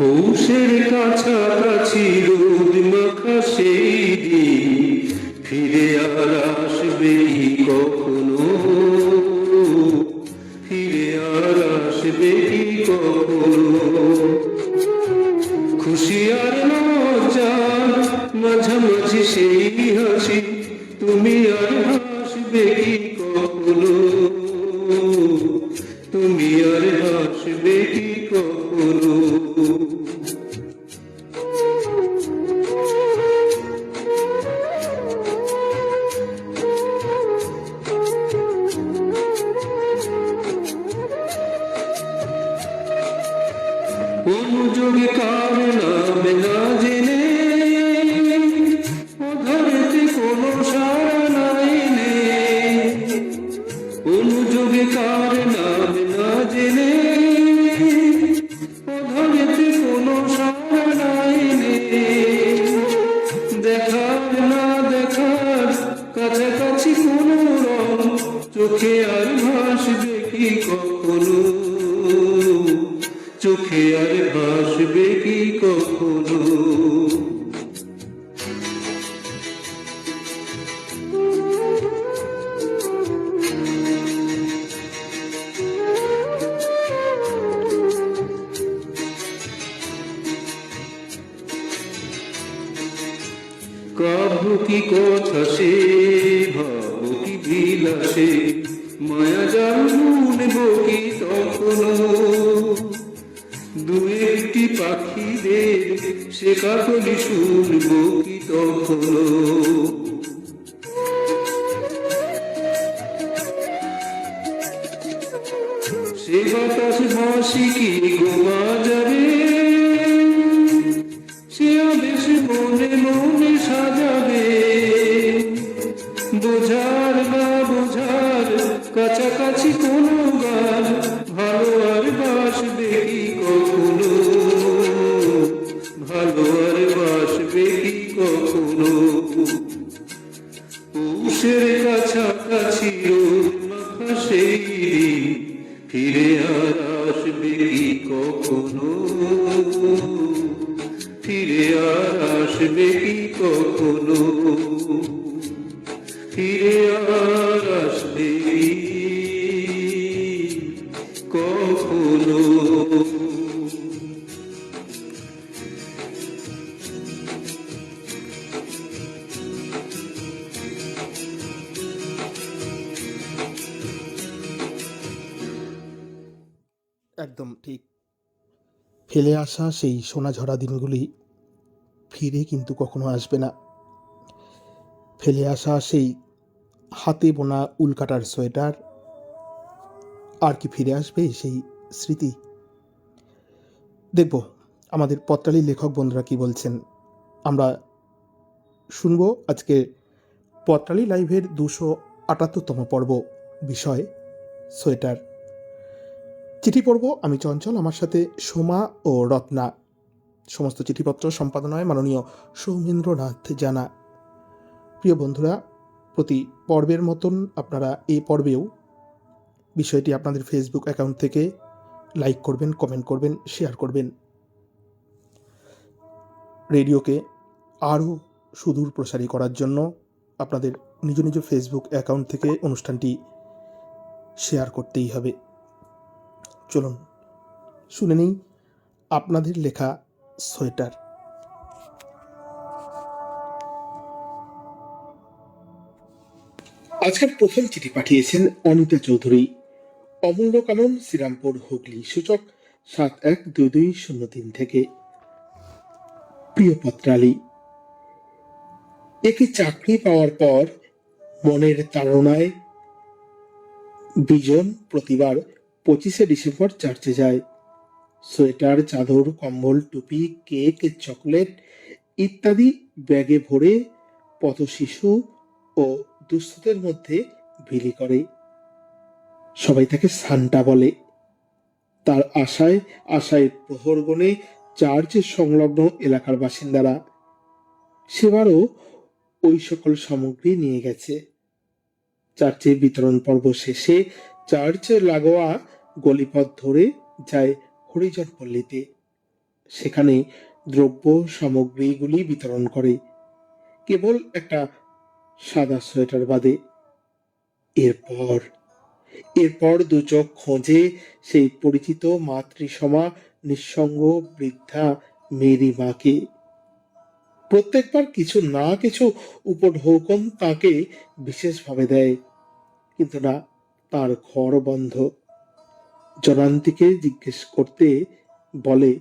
পৌষের কাছাকাছি রোদ মাখা সেই দিন ফিরে আর আসবে কি কখনো, ফিরে আর আসবে কি কখনো। খুশি আর লজ্জা মাঝামাঝি সেই হাসি, তুমি আর হাসবে কি কখনো, তুমি আর হাসবে কি কখনো। অনুযোগে কার নামে না জেনে ওধারেতে কোনো সারা নাই নে, অনুযোগে কার নামে না জেনে ওধারেতে কোনো সারা নাই নে। দেখার না দেখার কাছাকাছি কোনো রং চোখে আর ভাসবে কি কখনো, চোখে আর ভাসবে কি কখনো। কাব্য কি কথা সে, ভাব কি বিলাসে, মায়া জাল শুনব কি তখনো। দু একটি পাখিদের সে কাকলি শুনব কি তখনো। সে বাতাস বাঁশি কি গোমা যাবে, সে আবেশ মনে মনে সাজাবে। বোঝার না বোঝার কাছাকাছি কোনো গান ভালো আর বাসবে কি কখনো, ভালো আর বাসবে কি কখনো। পৌষের কাছাকাছি রোদ মাখা সেই দিন ফিরে আর আসবে কি কখনো, ফিরে আর আসবে কি কখনো, ফিরে আর আসবে কখনো। একদম ঠিক। ফেলে আসা সেই সোনাঝরা দিনগুলি ফিরে কিন্তু কখনো আসবে না। ফেলে আসা সেই হাতে বোনা উলকাটার সোয়েটার আর কি ফিরে আসবে সেই স্মৃতি? দেখব আমাদের পত্রালী লেখক বন্ধুরা কি বলছেন। আমরা শুনবো আজকে পত্রালী লাইভের 278তম পর্ব, বিষয় সোয়েটার। চিঠি পড়ব আমি চঞ্চল, আমার সাথে সোমা ও রত্না। সমস্ত চিঠিপত্র সম্পাদনায় মাননীয় সৌমেন্দ্রনাথ জানা। প্রিয় বন্ধুরা, প্রতি পর্বের মতন আপনারা এই পর্বেও বিষয়টি আপনাদের ফেসবুক অ্যাকাউন্ট থেকে লাইক করবেন, কমেন্ট করবেন, শেয়ার করবেন। রেডিওকে আরও সুদূর প্রসারী করার জন্য আপনাদের নিজ নিজ ফেসবুক অ্যাকাউন্ট থেকে অনুষ্ঠানটি শেয়ার করতেই হবে। চলুন শুনে নিই আপনাদের লেখা সোয়েটার। আজকের প্রথম চিঠি পাঠিয়েছেন অনিতা চৌধুরী, অমূল্য কানন, শ্রীরামপুর, হুগলি, সূচক 712203 থেকে। প্রিয় পত্রালী, একটি চাকরি পাওয়ার পর মনের তাড়নায় বিজন প্রতিবার 25শে ডিসেম্বর চার্চে যায়। সোয়েটার, চাদর, কম্বল, টুপি, কেক, চকলেট ইত্যাদি ব্যাগে ভরে পথশিশু ও দুস্থদের মধ্যে বিলি করে। সবাই তাকে সান্টা বলে। তার আশায় আশায় প্রহর গণে চার্চ সংলগ্ন এলাকার বাসিন্দারা। সেবারও ওই সকল সামগ্রী নিয়ে গেছে। চার্চে বিতরণ পর্ব শেষে চার্চ লাগোয়া গলিপথ ধরে যায় হরিজন পল্লীতে। সেখানে দ্রব্য সামগ্রীগুলি বিতরণ করে, কেবল একটা সাদা সোয়েটার বাদে। এরপর দু চোখ খোঁজে সেই পরিচিত মাতৃসমা নিঃসঙ্গ বৃদ্ধা মেরি মাকে। প্রত্যেকবার কিছু না কিছু উপঢৌকন তাকে বিশেষভাবে দেয়, কিন্তু না, তার ঘর বন্ধ। জনান্তিকে জিজ্ঞেস করতে বলে,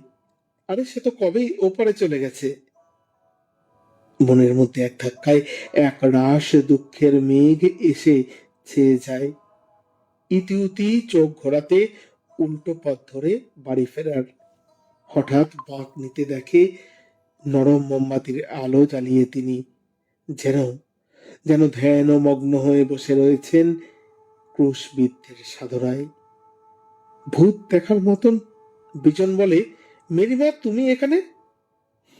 আরে সে তো কবেই ওপারে চলে গেছে। মনের মধ্যে এক ধাক্কায় এক রাশ দুঃখের মেঘ এসে ছেয়ে যায়। ইতিউতি চোখ ঘোরাতে উল্টো পথ ধরে বাড়ি ফেরার। হঠাৎ বাঁক নিতে দেখে নরম মোমবাতির আলো জ্বালিয়ে তিনি যেন যেন ধ্যান ও মগ্ন হয়ে বসে রয়েছেন ক্রুশবিদ্ধের সাধনায়। ভূত দেখার মতন বিজন বলে, মেরিমা, তুমি এখানে?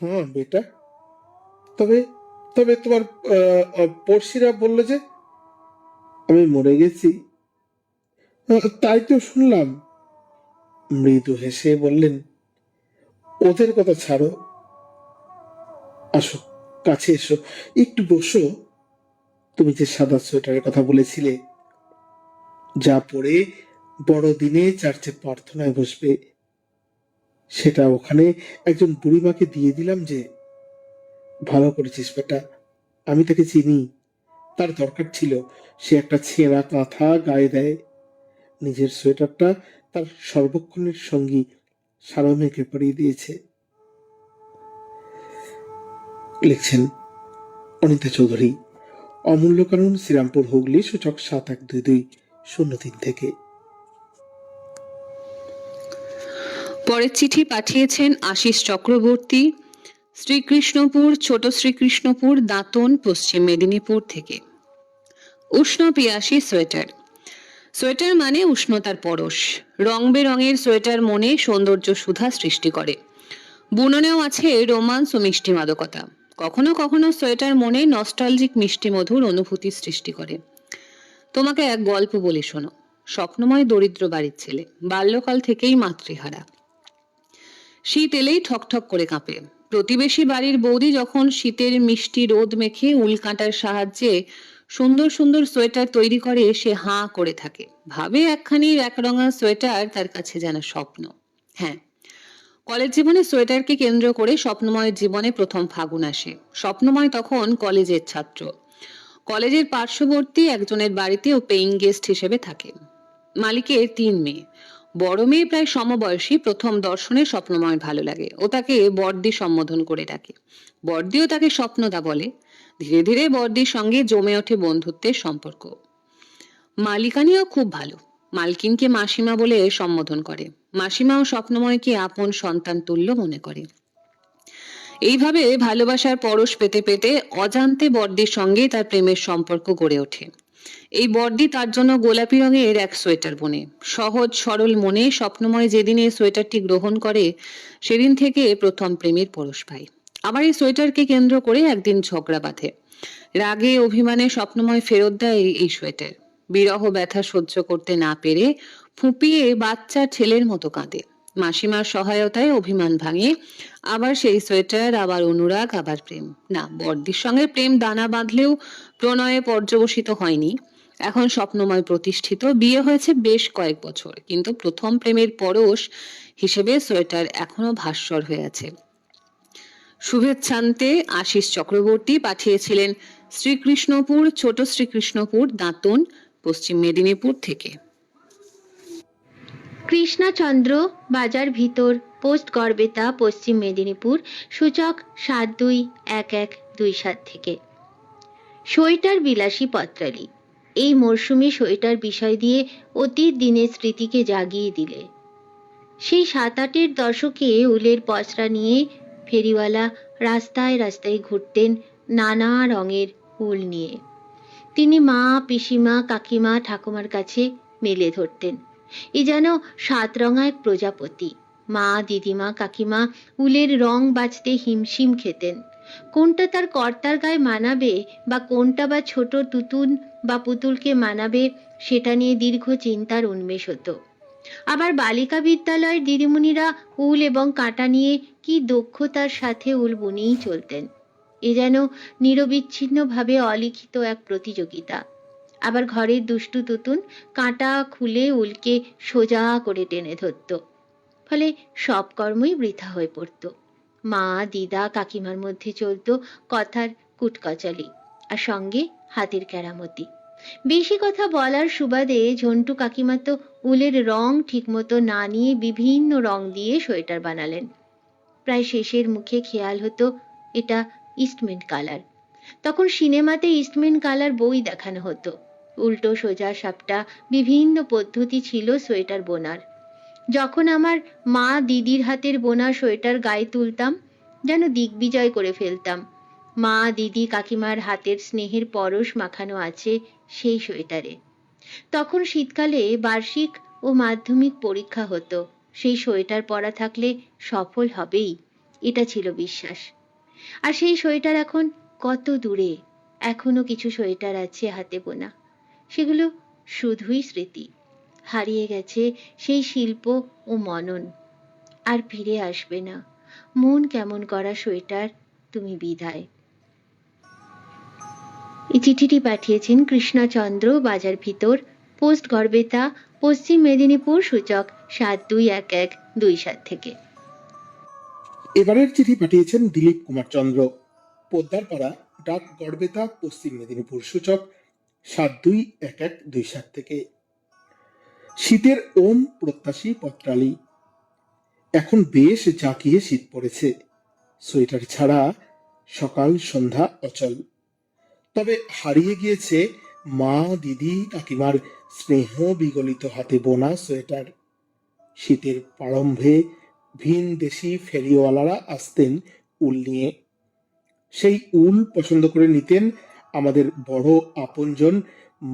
হ্যাঁ বেটা। তবে তবে তোমার পড়শিরা বললো যে আমি মরে গেছি। তাই তো শুনলাম। মৃদু হেসে বললেন, ওদের কথা ছাড়ো, আসো কাছে এসো, একটু বসো। তুমি যে সাদা সোয়েটারের কথা বলেছিলে, যা পরে বড়দিনে চার্চে প্রার্থনায় বসবে, সেটা ওখানে একজন বুড়িমাকে দিয়ে দিলাম যে। ভালো করেছিস বেটা, আমি তাকে চিনি। তার দরকার ছিল, সে একটা ছেঁড়া কাঁথা গায়ে দেয়। নিজের সোয়েটারটা তার সর্বক্ষণের সঙ্গী সারমেকে পরিয়ে দিয়েছে। লিখছেন অনিতা চৌধুরী, অমূল্য কানন, শ্রীরামপুর, হুগলি, সূচক 712203 থেকে। পরের চিঠি পাঠিয়েছেন আশিস চক্রবর্তী, শ্রীকৃষ্ণপুর, ছোট শ্রীকৃষ্ণপুর, দাঁতন, পশ্চিম মেদিনীপুর থেকে। উষ্ণ পিয়াসী সোয়েটার। সোয়েটার মানে উষ্ণতার পরশ। রং বেরঙের সোয়েটার মনে সৌন্দর্য সুধা সৃষ্টি করে। বুননেও আছে রোমান্স ও মিষ্টি মাদকতা। কখনো কখনো সোয়েটার মনে নস্টালজিক মিষ্টি মধুর অনুভূতি সৃষ্টি করে। তোমাকে এক গল্প বলি শোনো। স্বপ্নময় দরিদ্র বাড়ির ছেলে, বাল্যকাল থেকেই মাতৃহারা। শীত এলেই ঠকঠক করে কাঁপে। প্রতিবেশী বাড়ির বৌদি যখন শীতের মিষ্টি রোদ মেখে উলকাঁটার সাহায্যে সুন্দর সুন্দর সোয়েটার তৈরি করে, সে হাঁ করে থাকে, ভাবে একখানি একরঙা সোয়েটার তার কাছে যেন স্বপ্ন। হ্যাঁ, কলেজ জীবনে সোয়েটারকে কেন্দ্র করে স্বপ্নময়ের জীবনে প্রথম ফাগুন আসে। স্বপ্নময় তখন কলেজের ছাত্র। কলেজের পার্শ্ববর্তী একজনের বাড়িতে ও পেইং গেস্ট হিসেবে থাকে। মালিকের 3 মেয়ে। বড় মেয়ে প্রায় সমবয়সী। প্রথম দর্শনে স্বপ্নময় ভালো লাগে, ও তাকে বর্দি সম্বোধন করে ডাকে। বর্দিও তাকে স্বপ্নদা বলে। ধীরে ধীরে বর্দির সঙ্গে জমে ওঠে বন্ধুত্বের সম্পর্ক। মালিকানিও খুব ভালো। মালকিনকে মাসিমা বলে সম্বোধন করে। মাসিমাও স্বপ্নময়কে আপন সন্তান তুল্য মনে করে। এইভাবে ভালোবাসার পরশ পেতে পেতে অজান্তে বর্দির সঙ্গে তার প্রেমের সম্পর্ক গড়ে ওঠে। এই বর্দি তার জন্য গোলাপি রঙের এক সোয়েটার বোনে। সহজ সরল মনে স্বপ্নময় যেদিন এই সোয়েটারটি গ্রহণ করে, সেদিন থেকে প্রথম প্রেমের পরশ পায়। আবার এই সোয়েটারকে কেন্দ্র করে একদিন ঝগড়া বাঁধে। রাগে অভিমানে স্বপ্নময় ফেরত দেয় এই সোয়েটার। বিরহ ব্যথা সহ্য করতে না পেরে ফুঁপিয়ে বাচ্চা ছেলের মতো কাঁদে। মাসিমার সহায়তায় অভিমান ভাঙে। আবার সেই সোয়েটার, আবার অনুরাগ, আবার প্রেম। না, বর্দির সঙ্গে প্রেম দানা বাঁধলেও প্রণয়ে পর্যবসিত হয়নি। এখন স্বপ্নময় প্রতিষ্ঠিত, বিয়ে হয়েছে বেশ কয়েক বছর, কিন্তু প্রথম প্রেমের পরশ হিসেবে সোয়েটার এখনো ভাস্বর হয়ে আছে। শুভেচ্ছান্তে আশিস চক্রবর্তী পাঠিয়েছিলেন শ্রীকৃষ্ণপুর, ছোট শ্রীকৃষ্ণপুর, দাঁতন, পশ্চিম মেদিনীপুর থেকে। কৃষ্ণচন্দ্র, বাজার ভিতর, পোস্ট গড়বেতা, পশ্চিম মেদিনীপুর, সূচক 721127 থেকে। সোয়েটার বিলাসী পত্রালি। এই মরশুমে সোয়েটার বিষয় দিয়ে অতীত দিনের স্মৃতিকে জাগিয়ে দিলে। সেই ৭-৮-এর দশকে উলের পসরা নিয়ে ফেরিওয়ালা রাস্তায় রাস্তায় ঘুরতেন নানা রঙের উল নিয়ে। তিনি মা, পিসিমা, কাকিমা, ঠাকুমার কাছে মেলে ধরতেন। এ যেন ৭ রঙা এক প্রজাপতি। মা, দিদিমা, কাকিমা উলের রং বাছতে হিমশিম খেতেন। কোনটা তার কর্তার গায়ে মানাবে বা কোনটা বা ছোট তুতুন বা পুতুলকে মানাবে, সেটা নিয়ে দীর্ঘ চিন্তার উন্মেষ হতো। আবার বালিকা বিদ্যালয়ের দিদিমণিরা উল এবং কাঁটা নিয়ে কি দক্ষতার সাথে উল বুনেই চলতেন। এ যেন নিরবিচ্ছিন্নভাবে অলিখিত এক প্রতিযোগিতা। আবার ঘরের দুষ্টু তুতুন কাঁটা খুলে উলকে সোজা করে টেনে ধরত। ফলে সব কর্মই বৃথা হয়ে পড়ত। মা, দিদা, কাকিমার মধ্যে চলত কথার কুটকচালি, আর সঙ্গে হাতের কেরামতি। বেশি কথা বলার সুবাদে ঝন্টু কাকিমা তো উলের রং ঠিকমতো না নিয়ে বিভিন্ন রং দিয়ে সোয়েটার বানালেন। প্রায় শেষের মুখে খেয়াল হতো এটা ইস্টমেন্ট কালার। তখন সিনেমাতে ইস্টমেন্ট কালার বই দেখানো হতো। উল্টো সোজা সাপটা বিভিন্ন পদ্ধতি ছিল সোয়েটার বোনার। যখন আমার মা, দিদির হাতের বোনা সোয়েটার গায়ে তুলতাম, যেন দিগ্বিজয় করে ফেলতাম। মা, দিদি, কাকিমার হাতের স্নেহের পরশ মাখানো আছে সেই সোয়েটারে। তখন শীতকালে বার্ষিক ও মাধ্যমিক পরীক্ষা হতো। সেই সোয়েটার পরা থাকলে সফল হবেই, এটা ছিল বিশ্বাস। আর সেই সোয়েটার এখন কত দূরে। এখনো কিছু সোয়েটার আছে হাতে বোনা, সেগুলো শুধুই স্মৃতি। হারিয়ে গেছে সেই শিল্প ও মনন, আর ফিরে আসবে না। মন কেমন করা সোয়েটার, তুমি বিদায়। এই চিঠিটি পাঠিয়েছেন কৃষ্ণচন্দ্র, বাজার ভিতর, পোস্ট গড়বেতা, পশ্চিম মেদিনীপুর, সূচক 721127 থেকে। এবারের চিঠি পাঠিয়েছেন দিলীপ কুমার চন্দ্র, পোদ্দারপাড়া, ডাক গড়বেতা, পশ্চিম মেদিনীপুর, সূচক 721127 থেকে। শীতের ওম প্রত্যাশী পত্রালি। এখন বেশ জাঁকিয়ে শীত পড়েছে। সোয়েটার ছাড়া সকাল সন্ধ্যা অচল। তবে হারিয়ে গিয়েছে মা, দিদি, কাকিমার স্নেহ বিগলিত হাতে বোনা সোয়েটার। শীতের প্রারম্ভে ভিন দেশি ফেরিওয়ালারা আসতেন উল নিয়ে। সেই উল পছন্দ করে নিতেন আমাদের বড় আপনজন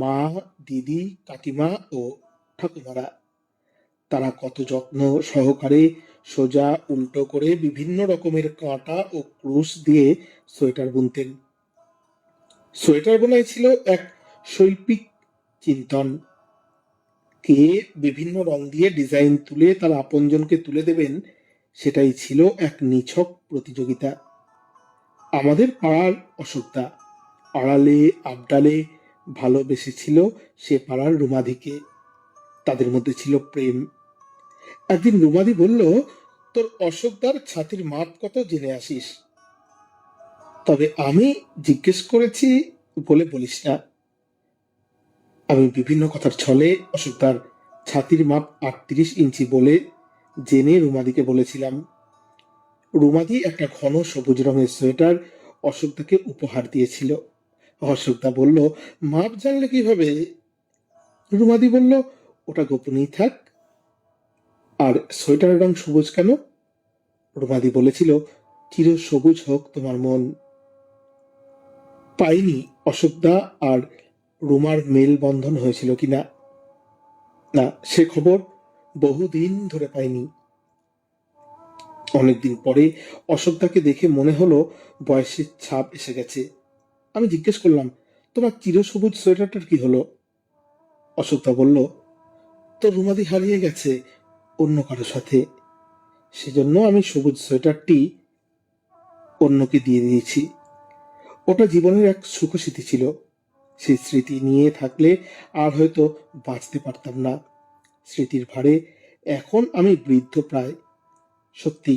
মা, দিদি, কাকিমা ও ঠাকুমারা। তারা কত যত্ন সহকারে সোজা উল্টো করে বিভিন্ন রকমের কাঁটা ও ক্রুশ দিয়ে সোয়েটার বুনতেন। সোয়েটার বোনাই ছিল এক শৈল্পিক চিন্তন। কে বিভিন্ন রং দিয়ে ডিজাইন তুলে তার আপনজনকে তুলে দেবেন, সেটাই ছিল এক নিছক প্রতিযোগিতা। আমাদের পাড়ার অশোকদা আড়ালে আবডালে ভালোবেসেছিল সে পাড়ার রুমাদিকে। তাদের মধ্যে ছিল প্রেম। একদিন রুমাদি বলল, তোর অশোকদার ছাতির মাপ কত জেনে আসিস। তবে আমি জিজ্ঞেস করেছি বলে বলিস না। আমি বিভিন্ন কথার ছলে অশোকদার ছাতির মাপ 38 ইঞ্চি বলে জেনে রুমাদিকে বলেছিলাম। রুমাদি একটা ঘন সবুজ রঙের সোয়েটার অশোকদাকে উপহার দিয়েছিল। অশোকদা বলল, মাপ জানলে কিভাবে? রুমাদি বলল, ওটা গোপনেই থাক। আর সোয়েটারের রং সবুজ কেন? রুমাদি বলেছিল, চির সবুজ হোক তোমার মন। পাইনি অশোকদা আর রুমার মেলবন্ধন হয়েছিল কিনা। না, সে খবর বহুদিন ধরে পাইনি। অনেকদিন পরে অশোকদাকে দেখে মনে হলো বয়সের ছাপ এসে গেছে। আমি জিজ্ঞেস করলাম, তোমার চিরসবুজ সোয়েটারটার কি হলো? অশোকদা বলল, তো রুমাদি হারিয়ে গেছে অন্য কারোর সাথে, সেজন্য আমি সবুজ সোয়েটারটি অন্যকে দিয়ে দিয়েছি। ওটা জীবনের এক সুখস্মৃতি ছিল। সেই স্মৃতি নিয়ে থাকলে আর হয়তো বাঁচতে পারতাম না। স্মৃতির ভারে এখন আমি বৃদ্ধ প্রায়। সত্যি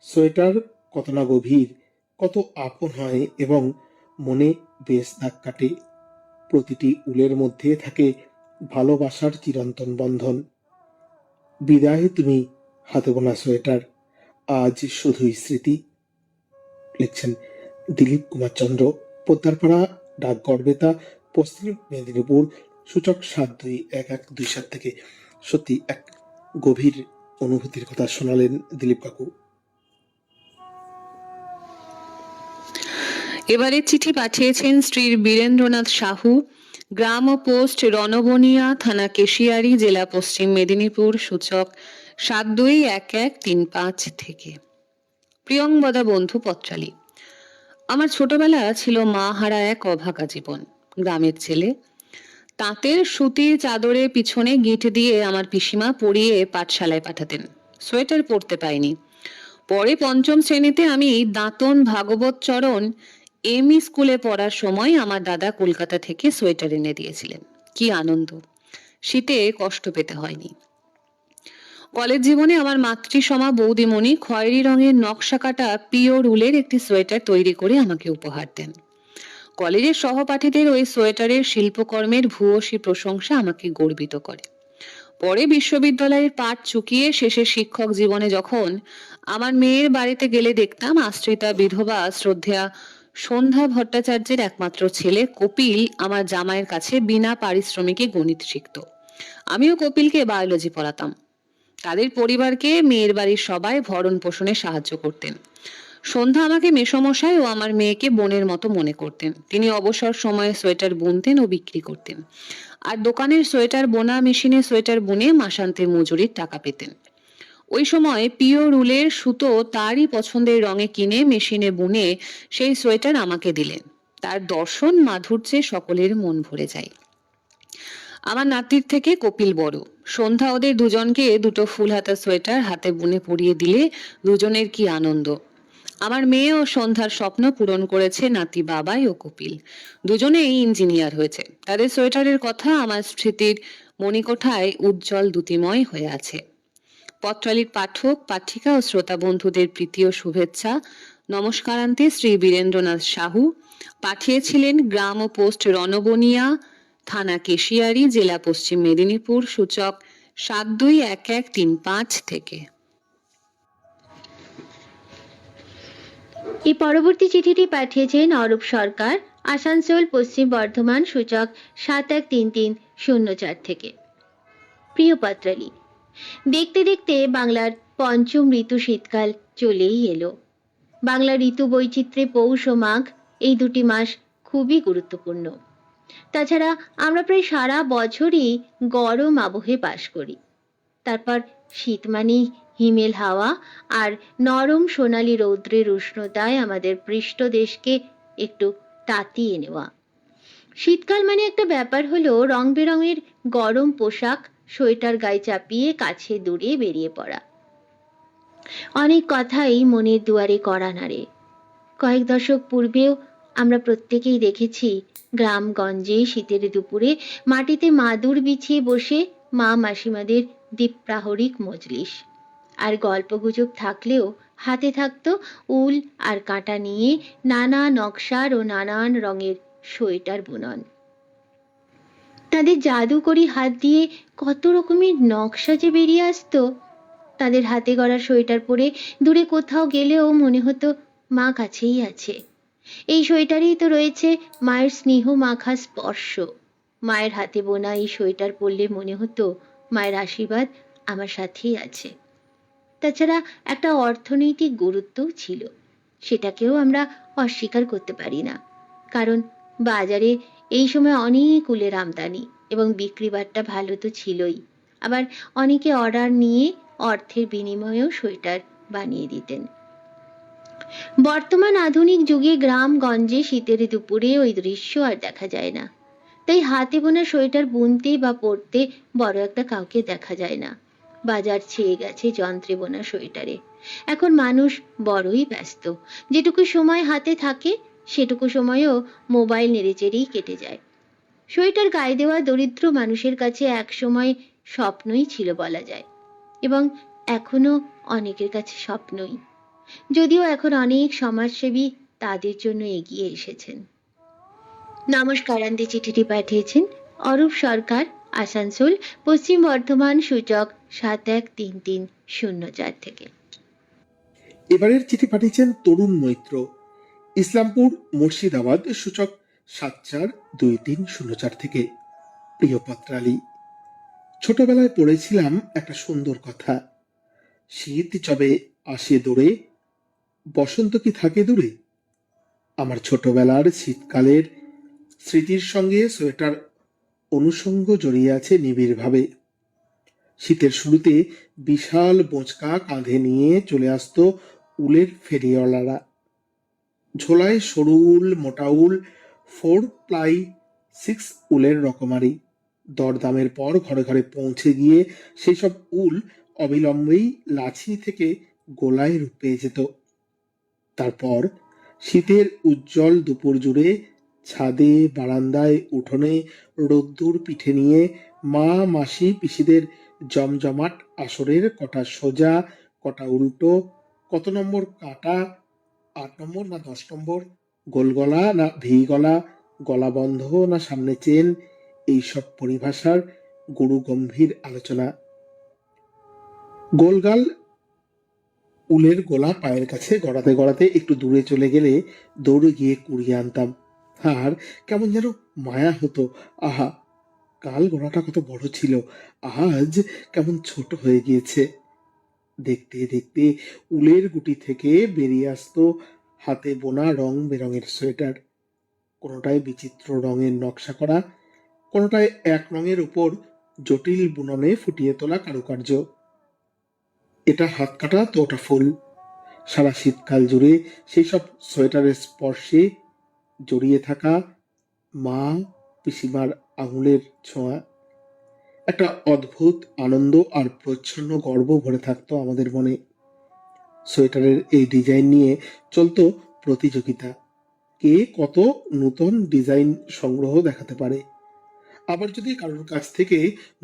সোয়েটার কত না গভীর, কত আপন হয় এবং মনে বেশ দাগ কাটে। প্রতিটি উলের মধ্যে থাকে ভালোবাসার চিরন্তন বন্ধন। বিদায় তুমি হাতে বোনা সোয়েটার, আজ শুধুই স্মৃতি। লিখছেন দিলীপ কুমার চন্দ্র, পোদ্দারপাড়া, ডাকঘর বেতা, পশ্চিম মেদিনীপুর, সূচক 721127 থেকে। সত্যি এক গভীর অনুভূতির কথা শোনালেন দিলীপ কাকু। এবারে চিঠি পাঠিয়েছেন শ্রী বীরেন্দ্রনাথ সাহু, গ্রাম ও পোস্ট রণবনিয়া, থানা কেশিয়ারি, জেলা পশ্চিম মেদিনীপুর, সূচক 721135 থেকে। প্রিয়ংবদা বন্ধু পত্রালী, আমার ছোটবেলা ছিল মা হারা এক অভাগা জীবন। গ্রামের ছেলে, তাঁতের সুতির চাদরে পিছনে গিঁট দিয়ে আমার পিসিমা পরিয়ে পাঠশালায় পাঠাতেন। সোয়েটার পরতে পাইনি। পরে পঞ্চম শ্রেণীতে আমি দাঁতন ভাগবত চরণ এমই স্কুলে পড়ার সময় আমার দাদা কলকাতা থেকে সোয়েটার এনে দিয়েছিলেন। কি আনন্দ! শীতে কষ্ট পেতে হয়নি। কলেজ জীবনে আমার মাতৃসমা বৌদিমণি খয়েরি রঙের নকশা কাটা পিওর উলের একটি সোয়েটার তৈরি করে আমাকে উপহার দেন। কলেজের সহপাঠীদের ওই সোয়েটারের শিল্পকর্মের ভূয়সী প্রশংসা আমাকে গর্বিত করে। পরে বিশ্ববিদ্যালয়ের পাঠ চুকিয়ে শেষে শিক্ষক জীবনে যখন আমার মেয়ের বাড়িতে গেলে দেখতাম আশ্রিতা বিধবা শ্রদ্ধেয়া সন্ধ্যা ভট্টাচার্যের একমাত্র ছেলে কপিল আমার জামাইয়ের কাছে বিনা পারিশ্রমিকে গণিত শিখত। আমিও কপিলকে বায়োলজি পড়াতাম। তাদের পরিবারকে মেয়ের বাড়ির সবাই ভরণ পোষণে সাহায্য করতেন। সন্ধ্যা আমাকে মেসমশাই ও আমার মেয়েকে বোনের মতো মনে করতেন। তিনি অবসর সময়ে সোয়েটার বুনতেন ও বিক্রি করতেন, আর দোকানের সোয়েটার বোনা মেশিনে সোয়েটার বুনে মাসান্তে মজুরির টাকা পেতেন। ওই সময় পিওর উলের সুতো তারই পছন্দের রঙে কিনে মেশিনে বুনে সেই সোয়েটার আমাকে দিলেন। তার দর্শন মাধুর্যে সকলের মন ভরে যায়। আমার নাতির থেকে কপিল বড়। সন্ধ্যা ওদের দুজনকে দুটো ফুল হাতা সোয়েটার হাতে বুনে পরিয়ে দিলে দুজনের কি আনন্দ! আমার মেয়ে ও সন্ধ্যার স্বপ্ন পূরণ করেছে নাতি বাবাই ও কপিল। দুজনেই ইঞ্জিনিয়ার হয়েছে। তাদের সোয়েটারের কথা আমার স্মৃতির মণিকোঠায় উজ্জ্বল দ্যুতিময় হয়ে আছে। পত্রালীর পাঠক, পাঠিকা ও শ্রোতা বন্ধুদের প্রীতি ও শুভেচ্ছা। নমস্কারান্তে শ্রী বীরেন্দ্রনাথ সাহু। পাঠিয়েছিলেন গ্রাম ও পোস্ট রণবনিয়া, থানা কেশিয়ারি, জেলা পশ্চিম মেদিনীপুর, সূচক 721135 থেকে। এই পরবর্তী চিঠিটি পাঠিয়েছেন অরূপ সরকার, আসানসোল, পশ্চিম বর্ধমান, সূচক 713304 থেকে। প্রিয় পাত্রালী, দেখতে দেখতে বাংলার পঞ্চম ঋতু শীতকাল চলেই এলো। বাংলা ঋতু বৈচিত্র্যে পৌষ ও মাঘ এই দুটি মাস খুবই গুরুত্বপূর্ণ। তাছাড়া আমরা প্রায় সারা বছরই গরম আবহে বাস করি। তারপর শীত মানেই হিমেল হাওয়া আর নরম সোনালি রৌদ্রের উষ্ণতায় আমাদের পৃষ্ঠদেশকে একটু তাতিয়ে নেওয়া। শীতকাল মানে একটা ব্যাপার হলো রং বেরঙের গরম পোশাক, সোয়েটার গায়ে চাপিয়ে কাছে দূরে বেরিয়ে পড়া। অনেক কথাই মনের দুয়ারে কড়া নাড়ে। কয়েক দশক পূর্বেও আমরা প্রত্যেকেই দেখেছি গ্রামগঞ্জে শীতের দুপুরে মাটিতে মাদুর বিছিয়ে বসে মা মাসিমাদের দ্বীপ্রাহরিক মজলিস। আর গল্পগুজব থাকলেও হাতে থাকতো উল আর কাঁটা নিয়ে নানা নকশার ও নানান রঙের সোয়েটার বুনন। তাদের জাদুকরি হাত দিয়ে কত রকমের নকশা যে বেরিয়ে আসতো। তাদের হাতে গড়া সোয়েটার পরে দূরে কোথাও গেলেও মনে হতো মা কাছেই আছে। এই সোয়েটারেই তো রয়েছে মায়ের স্নেহ মাখা স্পর্শ। মায়ের হাতে বোনা এই সোয়েটার পরলে মনে হতো মায়ের আশীর্বাদ আমার সাথেই আছে। তাছাড়া একটা অর্থনৈতিক গুরুত্বও ছিল, সেটাকেও আমরা অস্বীকার করতে পারি না। কারণ বাজারে এই সময় অনেক উলের আমদানি এবং বিক্রি বাট্টা ভালো তো ছিলই। আবার অনেকে অর্ডার নিয়ে অর্থের বিনিময়েও সোয়েটার বানিয়ে দিতেন। বর্তমান আধুনিক যুগে গ্রামগঞ্জে শীতের দুপুরে ওই দৃশ্য আর দেখা যায় না। তাই হাতে বোনা সোয়েটার বুনতে বা পরতে বড় একটা কাউকে দেখা যায় না। বাজার ছেয়ে গেছে যন্ত্রে বোনা সোয়েটারে। এখন মানুষ বড়ই ব্যস্ত। যেটুকু সময় হাতে থাকে সেটুকু সময়ও মোবাইল নেড়েচেড়েই কেটে যায়। সোয়েটার গায়ে দেওয়া দরিদ্র মানুষের কাছে এক সময় স্বপ্নই ছিল বলা যায়, এবং এখনো অনেকের কাছে স্বপ্নই। যদিও এখন অনেক সমাজসেবী তাদের জন্য এগিয়ে এসেছেন। নমস্কারান্তে চিঠিটি পাঠিয়েছেন অরূপ সরকার, আসানসোল, পশ্চিম বর্ধমান, সূচক 713304 থেকে। এবারের চিঠি পাঠিয়েছেন তরুণ মৈত্র, ইসলামপুর, মুর্শিদাবাদ, সূচক 742304 থেকে। প্রিয় পত্রালী, ছোটবেলায় পড়েছিলাম একটা সুন্দর কথা, শীত যবে আসে দূরে, বসন্ত কি থাকে দূরে। আমার ছোটবেলার শীতকালের স্মৃতির সঙ্গে সোয়েটার অনুষঙ্গ জড়িয়ে আছে নিবিড়ভাবে। শীতের শুরুতে বিশাল বোঁচকা কাঁধে নিয়ে চলে আসতো উলের ফেরিওয়ালারা। ঝোলায় সরু উল, মোটা উল, 4 প্লাই, 6 উলের রকমারি। দরদামের পর ঘরে ঘরে পৌঁছে গিয়ে সেই সব উল অবিলম্বেই লাছি থেকে গোলায় রূপ পেয়ে যেত। তারপর শীতের উজ্জ্বল দুপুর জুড়ে ছাদে, বারান্দায়, উঠোনে রোদ্দুর পিঠে নিয়ে মা, মাসি, পিসিদের জমজমাট আসরের কটা সোজা, কটা উল্টো, কত নম্বর কাটা, 8 নম্বর না 10 নম্বর, গোল গলা না ভি গলা, গলা বন্ধ না সামনে চেন, এইসব পরিভাষার গুরু গম্ভীর আলোচনা। গোলগাল উলের গোলা পায়ের কাছে গড়াতে গড়াতে একটু দূরে চলে গেলে দৌড়ে গিয়ে কুড়িয়ে আনতাম। আর কেমন যেন মায়া হতো। আহা, কাল গোলাটা কত বড় ছিল, আজ কেমন ছোট হয়ে গিয়েছে। দেখতে দেখতে উলের গুটি থেকে বেরিয়ে আসতো হাতে বোনা রং বেরঙের সোয়েটার। কোনোটায় বিচিত্র রঙের নকশা করা, কোনোটায় এক রঙের উপর জটিল বুননে ফুটিয়ে তোলা কারুকার্য। এটা হাত কাটা তো ওটা ফুল। সারা শীতকাল জুড়ে সেই সব সোয়েটারের স্পর্শে জড়িয়ে থাকা মা, পিসিমার আঙুলের ছোঁয়া, একটা অদ্ভুত আনন্দ আর প্রচ্ছন্ন গর্ব ভরে থাকতো আমাদের মনে। সোয়েটারের এই ডিজাইন নিয়ে চলতো প্রতিযোগিতা, কে কত নতুন ডিজাইন সংগ্রহ দেখাতে পারে। আবার যদি কারোর কাছ থেকে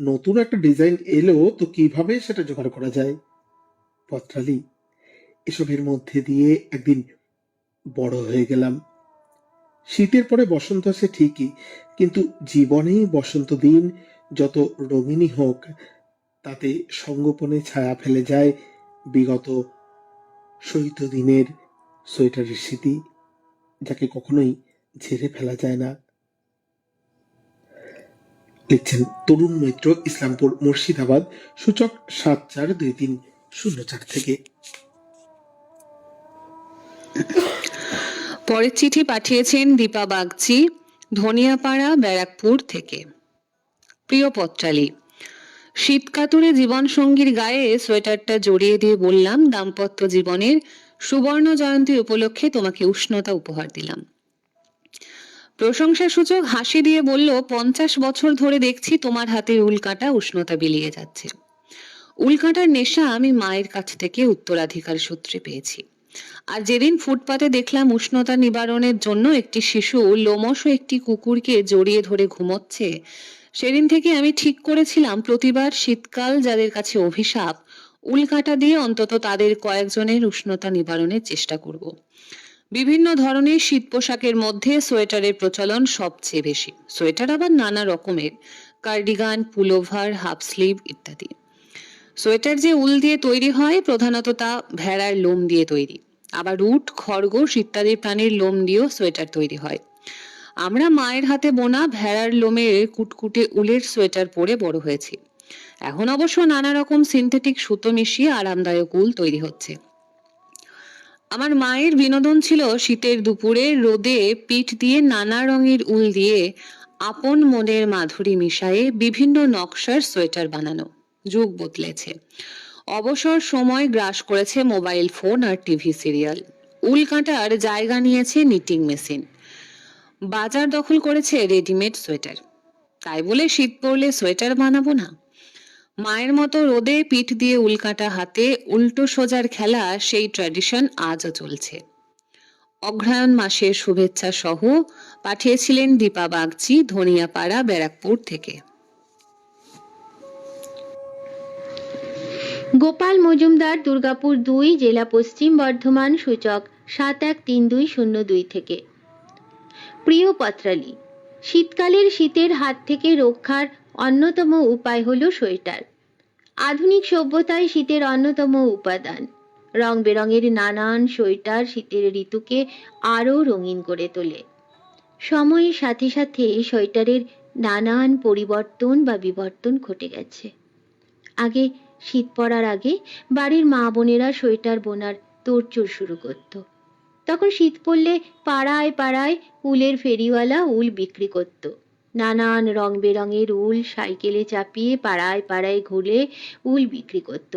নতুন একটা ডিজাইন এলো তো কিভাবে সেটা জোগাড় করা যায়। পত্রালী, এসবের মধ্যে দিয়ে একদিন বড় হয়ে গেলাম। শীতের পরে বসন্ত আসে ঠিকই, কিন্তু জীবনে বসন্ত দিন যত রঙিনী হোক, তাতে সঙ্গোপনে ছায়া ফেলে যায় বিগত শৈত দিনের সোয়েটারের স্মৃতি, যাকে কখনোই ঝেড়ে ফেলা যায় না। লিখছেন তরুণ মৈত্র, ইসলামপুর, মুর্শিদাবাদ, সূচক 742304 থেকে। পরের চিঠি পাঠিয়েছেন দীপা বাগচি, ধনিয়াপাড়া, ব্যারাকপুর থেকে। প্রিয় পত্রালী, শীতকাতুরে জীবন সঙ্গীর গায়ে সোয়েটারটা জড়িয়ে দিয়ে বললাম, দাম্পত্য জীবনের সুবর্ণ জয়ন্তী উপলক্ষে তোমাকে উষ্ণতা উপহার দিলাম। প্রশংসাসূচক হাসি দিয়ে বলল, 50 বছর ধরে দেখছি তোমার হাতের উল্কাটা উষ্ণতা বিলিয়ে যাচ্ছে। উল্কাটার নেশা আমি মায়ের কাছ থেকে উত্তরাধিকার সূত্রে পেয়েছি। আর যেদিন ফুটপাতে দেখলাম উষ্ণতা নিবারণের জন্য একটি শিশু লোমশ একটি কুকুরকে জড়িয়ে ধরে ঘুমোচ্ছে, সেদিন থেকে আমি ঠিক করেছিলাম প্রতিবার শীতকাল যাদের কাছে অভিশাপ, উল্কাটা দিয়ে অন্তত তাদের কয়েকজনের উষ্ণতা নিবারণের চেষ্টা করব। বিভিন্ন ধরনের শীত পোশাকের মধ্যে সোয়েটারের প্রচলন সবচেয়ে বেশি। সোয়েটার আবার নানা রকমের, কার্ডিগান, পুলোভার, হাফ স্লিভ ইত্যাদি। সোয়েটার যে উল দিয়ে তৈরি হয়, প্রধানত তা ভেড়ার লোম দিয়ে তৈরি। আবার উট, খরগোশ ইত্যাদি প্রাণীর লোম দিয়েও সোয়েটার তৈরি হয়। আমরা মায়ের হাতে বোনা ভেড়ার লোমের কুটকুটে উলের সোয়েটার পরে বড় হয়েছি। এখন অবশ্য নানা রকম সিনথেটিক সুতো মিশিয়ে আরামদায়ক উল তৈরি হচ্ছে। আমার মায়ের বিনোদন ছিল শীতের দুপুরে রোদে পিঠ দিয়ে নানা রঙের উল দিয়ে আপন মনের মাধুরী মিশায়ে বিভিন্ন নকশার সোয়েটার বানানো। যুগ বদলেছে, অবসর সময় গ্রাস করেছে মোবাইল ফোন আর টিভি সিরিয়াল। উল কাঁটার জায়গা নিয়েছে নিটিং মেশিন, বাজার দখল করেছে রেডিমেড সোয়েটার। তাই বলে শীত পড়লে সোয়েটার বানাবো না? মায়ের মতো রোদে পিঠ দিয়ে উল্কাটা হাতে উল্টো সোজার খেলা, সেই ট্র্যাডিশন আজও চলছে। অগ্রহায়ণ মাসের শুভেচ্ছা সহ পাঠিয়েছিলেন দীপা বাগচি, ধনিয়াপাড়া, ব্যারাকপুর থেকে। গোপাল মজুমদার, দুর্গাপুর 2, জেলা পশ্চিম বর্ধমান, সূচক 713202 থেকে। প্রিয় পত্রালী, শীতকালের শীতের হাত থেকে রক্ষার অন্যতম উপায় হলো সোয়েটার। আধুনিক সভ্যতায় শীতের অন্যতম উপাদান। রং বেরঙের নানান সোয়েটার শীতের ঋতুকে আরও রঙিন করে তোলে। সময়ের সাথে সাথে সোয়েটারের নানান পরিবর্তন বা বিবর্তন ঘটে গেছে। আগে শীত পড়ার আগে বাড়ির মা বোনেরা সোয়েটার বোনার তোড়জোড় শুরু করত। তখন শীত পড়লে পাড়ায় পাড়ায় উলের ফেরিওয়ালা উল বিক্রি করত। নানান রং বেরঙের উল সাইকেলে চাপিয়ে পাড়ায় পাড়ায় ঘুরে উল বিক্রি করত।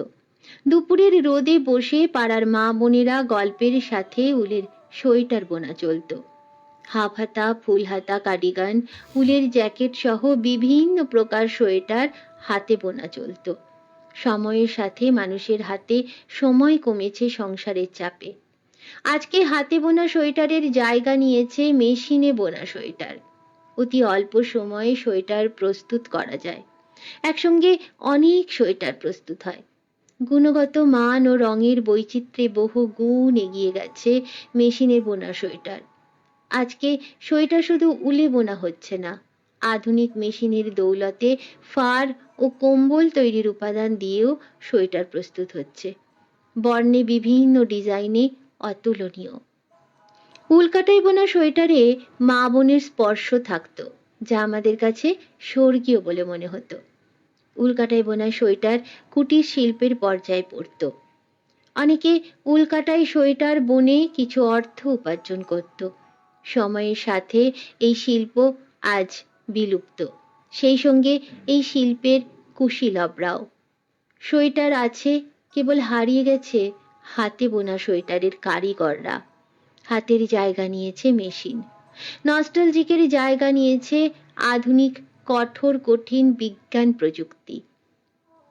দুপুরের রোদে বসে পাড়ার মা বোনেরা গল্পের সাথে উলের সোয়েটার বোনা চলত। হাফ হাতা, ফুল হাতা, কার্ডিগান, উলের জ্যাকেট সহ বিভিন্ন প্রকার সোয়েটার হাতে বোনা চলত। সময়ের সাথে মানুষের হাতে সময় কমেছে সংসারের চাপে। আজকে হাতে বোনা সোয়েটারের জায়গা নিয়েছে মেশিনে বোনা সোয়েটার। অতি অল্প সময়ে সোয়েটার প্রস্তুত করা যায়। একসঙ্গে অনেক সোয়েটার প্রস্তুত হয়। গুণগত মান ও রঙের বৈচিত্র্যে বহু গুণ এগিয়ে গেছে মেশিনে বোনা সোয়েটার। আজকে সোয়েটার শুধু উলে বোনা হচ্ছে না, আধুনিক মেশিনের দৌলতে ফার ও কম্বল তৈরির উপাদান দিয়েও সোয়েটার প্রস্তুত হচ্ছে। বর্ণে বিভিন্ন ডিজাইনে অতুলনীয়। উলকাটাই বোনা সোয়েটারে মা বোনের স্পর্শ থাকতো, যা আমাদের কাছে স্বর্গীয় বলে মনে হতো। উলকাটাই বোনা সোয়েটার কুটির শিল্পের পর্যায়ে পড়ত। অনেকে উলকাটাই সোয়েটার বনে কিছু অর্থ উপার্জন করত। সময়ের সাথে এই শিল্প আজ বিলুপ্ত, সেই সঙ্গে এই শিল্পের কুশীলবরাও। সোয়েটার আছে, কেবল হারিয়ে গেছে হাতে বোনা সোয়েটারের কারিগররা। হাতের জায়গা নিয়েছে মেশিন, নস্টালজিকের জায়গা নিয়েছে আধুনিক কঠোর কঠিন বিজ্ঞান প্রযুক্তি।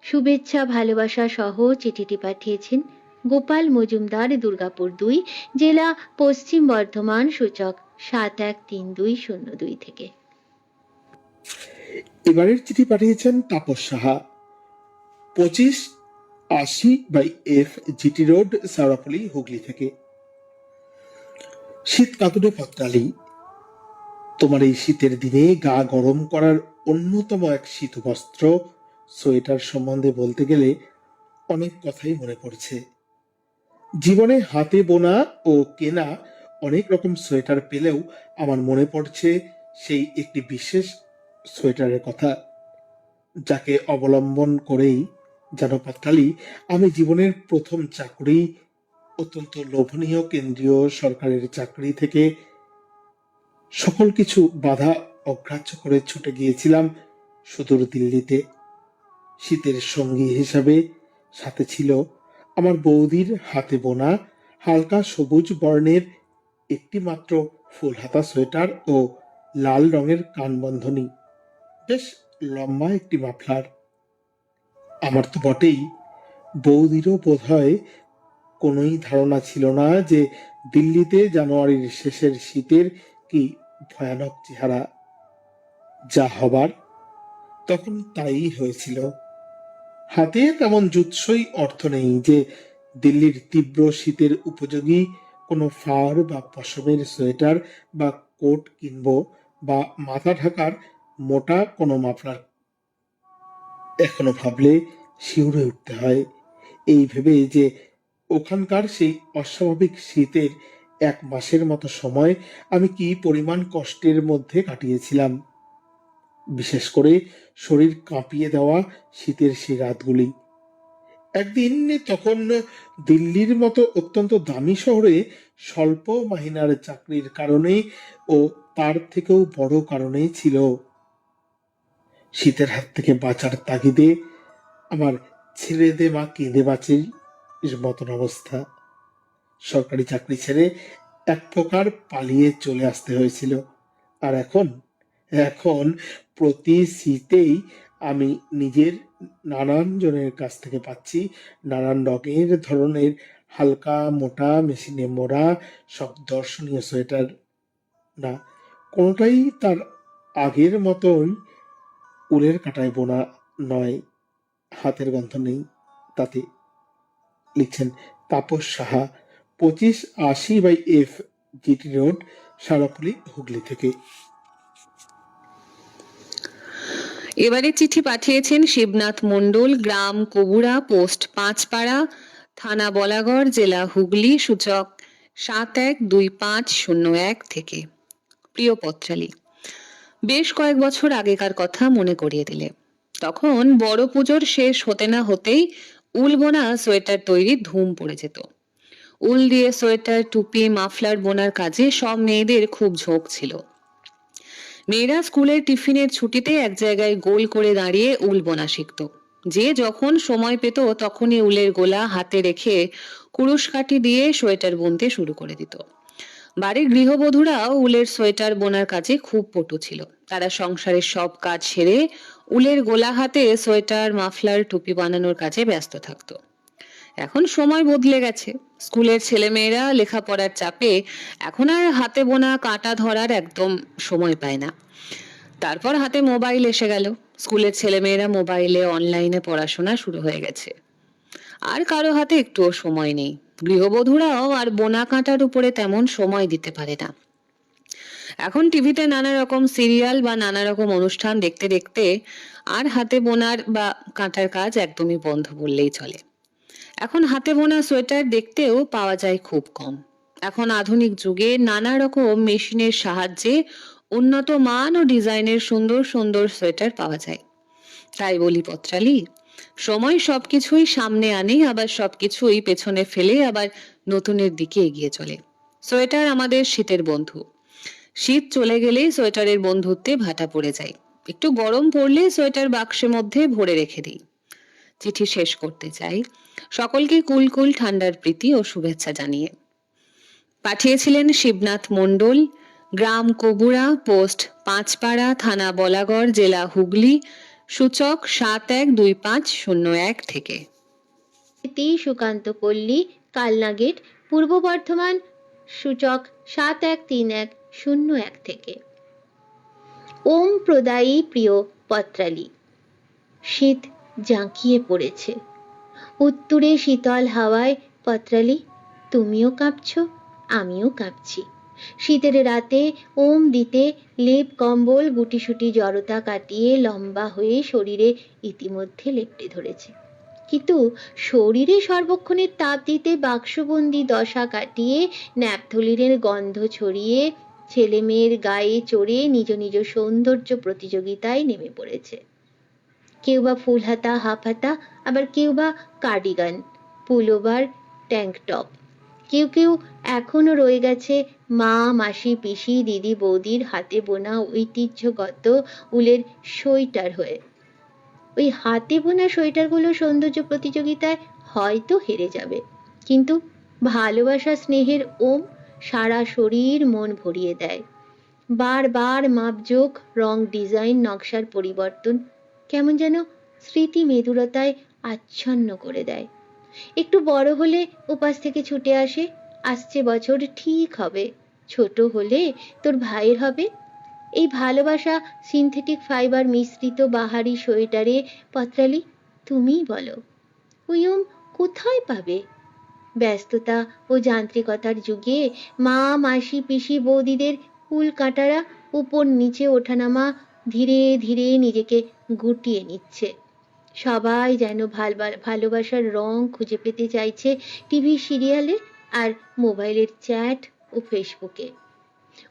শুভেচ্ছা ভালোবাসা সহ চিঠিটি পাঠিয়েছেন গোপাল মজুমদার, দুর্গাপুর 2, জেলা পশ্চিম বর্ধমান, সূচক 713202 থেকে। এবারের চিঠি পাঠিয়েছেন Tapas Saha, 2580/F GT road, Sarapoli, Hooghly থেকে। শীত কাতুরে পত্রালি, তোমার এই শীতের দিনে গা গরম করার অন্যতম এক শীত বস্ত্র সোয়েটার সম্বন্ধে বলতে গেলে অনেক কথাই মনে পড়ছে। জীবনে হাতে বোনা ও কেনা অনেক রকম সোয়েটার পেলেও আমার মনে পড়ছে সেই একটি বিশেষ সোয়েটারের কথা, যাকে অবলম্বন করেই যেন পাতালি আমি জীবনের প্রথম চাকরি, অত্যন্ত লোভনীয় কেন্দ্রীয় সরকারের চাকরি থেকে সকল কিছু বাধা অগ্রাহ্য করে ছুটে গিয়েছিলাম সুদূর দিল্লিতে। শীতের সঙ্গী হিসাবে সাথে ছিল আমার বৌদির হাতে বোনা হালকা সবুজ বর্ণের একটি মাত্র ফুল হাতা সোয়েটার ও লাল রঙের কানবন্ধনী, বেশ লম্বা একটি মাফলার। আমার তো বটেই, বৌদিরও বোধহয় কোনোই ধারণা ছিল না যে দিল্লিতে জানুয়ারির শেষের শীতের কি ভয়ানক চেহারা। যা হবার তখন তাই হয়েছিল। হাতে তেমন জুৎসই অর্থ নেই যে দিল্লির তীব্র শীতের উপযোগী কোনো ফার বা পশমের সোয়েটার বা কোট কিনব, বা মাথা ঢাকার মোটা কোনো মাফলার। এখনো ভাবলে শিউরে উঠতে হয়, এই ভেবে যে ওখানকার সেই অস্বাভাবিক শীতের 1 মাসের মতো সময় আমি কি পরিমাণ কষ্টের মধ্যে কাটিয়েছিলাম। বিশেষ করে শরীর কাঁপিয়ে দেওয়া শীতের সেই রাতগুলি। একদিন তখন দিল্লির মতো অত্যন্ত দামি শহরে স্বল্প মাহিনার চাকরির কারণে ও তার থেকেও বড় কারণে ছিল শীতের হাত থেকে বাঁচার তাগিদে আমার ছেড়ে দে মা কেঁদে বাঁচির মতন অবস্থা। সরকারি চাকরি ছেড়ে এক প্রকার পালিয়ে চলে আসতে হয়েছিল। আর এখন এখন প্রতি শীতেই আমি নিজের নানান জনের কাছ থেকে পাচ্ছি নানান রঙের ধরনের হালকা মোটা মেশিনে মোড়া সব দর্শনীয় সোয়েটার। না, কোনোটাই তার আগের মতোই উলের কাটায় বোনা নয়, হাতের গন্ধ নেই তাতে। লিখছেন Tapas Saha, 2580/F GT road, Sarapoli, Hooghly থেকে। এবারে চিঠি পাঠিয়েছেন শিবনাথ মণ্ডল, গ্রাম কবুরা, পোস্ট পাঁচপাড়া, থানা বলাগড়, জেলা হুগলি, সূচক 712501 থেকে। প্রিয় পত্রালী, বেশ কয়েক বছর আগেকার কথা মনে করিয়ে দিলে। তখন বড় পুজোর শেষ হতে না হতেই উল বোনা সোয়েটার তৈরির ধুম পড়ে যেত। উল দিয়ে সোয়েটার, টুপি, মাফলার বোনার কাজে সব মেয়েদের খুব ঝোঁক ছিল। মেয়েরা স্কুলের টিফিনের ছুটিতে এক জায়গায় গোল করে দাঁড়িয়ে উল বোনা শিখত। যে যখন সময় পেত তখনই উলের গোলা হাতে রেখে কুরুশ কাঠি দিয়ে সোয়েটার বুনতে শুরু করে দিত। বাড়ির গৃহবধূরাও উলের সোয়েটার বোনার কাজে খুব পটু ছিল। তারা সংসারের সব কাজ সেরে উলের গোলা হাতে সোয়েটার, মাফলার, টুপি বানানোর কাজে ব্যস্ত থাকতো। এখন সময় বদলে গেছে। স্কুলের ছেলেমেয়েরা লেখাপড়ার চাপে এখন আর হাতে বোনা কাঁটা ধরার একদম সময় পায় না। তারপর হাতে মোবাইল এসে গেল। স্কুলের ছেলেমেয়েরা মোবাইলে অনলাইনে পড়াশোনা শুরু হয়ে গেছে। আর কারো হাতে একটুও সময় নেই। গৃহবধূরাও আর বোনা কাঁটার উপরে তেমন সময় দিতে পারে না। এখন টিভিতে নানা রকম সিরিয়াল বা নানা রকম অনুষ্ঠান দেখতে দেখতে আর হাতে বোনার বা কাঁটার কাজ একদমই বন্ধ বললেই চলে। এখন হাতে বোনা সোয়েটার দেখতেও পাওয়া যায় খুব কম। এখন আধুনিক যুগে নানা রকম মেশিনের সাহায্যে উন্নত মান ও ডিজাইনের সুন্দর সুন্দর সোয়েটার পাওয়া যায়। তাই বলি পত্রালী, সময় সবকিছুই সামনে আনে, আবার সবকিছুই পেছনে ফেলে আবার নতুনের দিকে এগিয়ে চলে। সোয়েটার আমাদের শীতের বন্ধু। শীত চলে গেলেই সোয়েটারের বন্ধুত্বে ভাটা পড়ে যায়। একটু গরম পড়লে সোয়েটার বাক্সের মধ্যে ভরে রেখে দিই। চিঠি শেষ করতে চাই সকলকে কুলকুল ঠান্ডার প্রীতি ও শুভেচ্ছা জানিয়ে। পাঠিয়েছিলেন শিবনাথ মণ্ডল, গ্রাম কবুরা, পোস্ট পাঁচপাড়া, থানা বলাগড়, জেলা হুগলি, সূচক 712501 থেকে। সুকান্ত পল্লী, কালনা গেট, পূর্ব বর্ধমান, সূচক 713101 থেকে। ওম প্রদায়ী প্রিয় পত্রালী, শীত জাঁকিয়ে পড়েছে। উত্তুরে শীতল হাওয়ায় পত্রালী তুমিও কাঁপছো, আমিও কাঁপছি। শীতের রাতে ওম দিতে লেপ কম্বল গুটিসুটি জড়তা কাটিয়ে লম্বা হয়ে শরীরে ইতিমধ্যে লেপটে ধরেছে। কিন্তু শরীরে সর্বক্ষণের তাপ দিতে বাক্সবন্দি দশা কাটিয়ে ন্যাপথলিনের গন্ধ ছড়িয়ে ছেলে মেয়ের গায়ে চড়ে নিজ নিজ সৌন্দর্য প্রতিযোগিতায় নেমে পড়েছে। কেউ বা ফুল হাতা, হাফ হাতা, আবার কেউ বা কার্ডিগান, পুলোভার, ট্যাঙ্ক টপ। কেউ কেউ এখনো রয়ে গেছে মা, মাসি, পিসি, দিদি, বৌদির হাতে বোনা ঐতিহ্যগত উলের সোয়েটার হয়ে। ওই হাতে বোনা সোয়েটারগুলো সৌন্দর্য প্রতিযোগিতায় হয়তো হেরে যাবে, কিন্তু ভালোবাসা স্নেহের ওম সারা শরীর মন ভরিয়ে দেয়। বারবার মাপজোক, রং, ডিজাইন, নকশার পরিবর্তন কেমন যেন স্মৃতি মেদুরতায় আচ্ছন্ন করে দেয়। একটু বড় হলে উপাস থেকে ছুটে আসে, আসছে বছর ঠিক হবে, ছোট হলে তোর ভাইয়ের হবে। এই ভালোবাসা সিনথেটিক ফাইবার মিশ্রিত বাহারি সোয়েটারে পত্রালী তুমিই বলো, ওম কোথায় পাবে? ব্যস্ততা ও যান্ত্রিকতার যুগে মা, মাসি, পিসি, বৌদিদের কুল কাঁটারা উপর নিচে ওঠানামা ধীরে ধীরে নিজেকে গুটিয়ে নিচ্ছে। সবাই যেন ভালোবাসার রং খুঁজে পেতে চাইছে টিভি সিরিয়ালে আর মোবাইলের চ্যাট ও ফেসবুকে।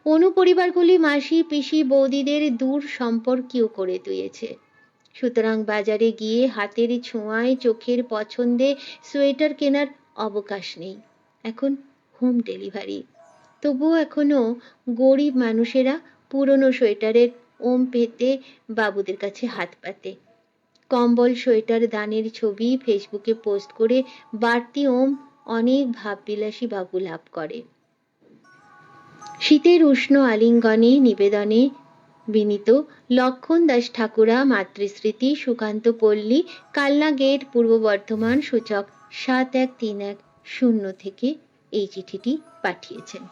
অনুপরিবারগুলি মাসি, পিসি, বৌদিদের দূর সম্পর্কীয় করে তুলেছে। সুতরাং বাজারে গিয়ে হাতের ছোঁয়ায় চোখের পছন্দে সোয়েটার কেনার অবকাশ নেই। এখন হোম ডেলিভারি। তবুও এখনো গরিব মানুষেরা পুরনো সোয়েটারের ওম পেতে বাবুদের কাছে হাত পাতে। কম্বল, সোয়েটার দানের ছবি ফেসবুকে পোস্ট করে বাড়তি ওম অনেক ভাববিলাসী বাবু লাভ করে। শীতের উষ্ণ আলিঙ্গনে নিবেদনে বিনীত লক্ষণ দাস ঠাকুরা, মাতৃস্মৃতি, সুকান্ত পল্লী, কালনা গেট, পূর্ব বর্ধমান, সূচক 713110 থেকে এই চিঠিটি পাঠিয়েছেন।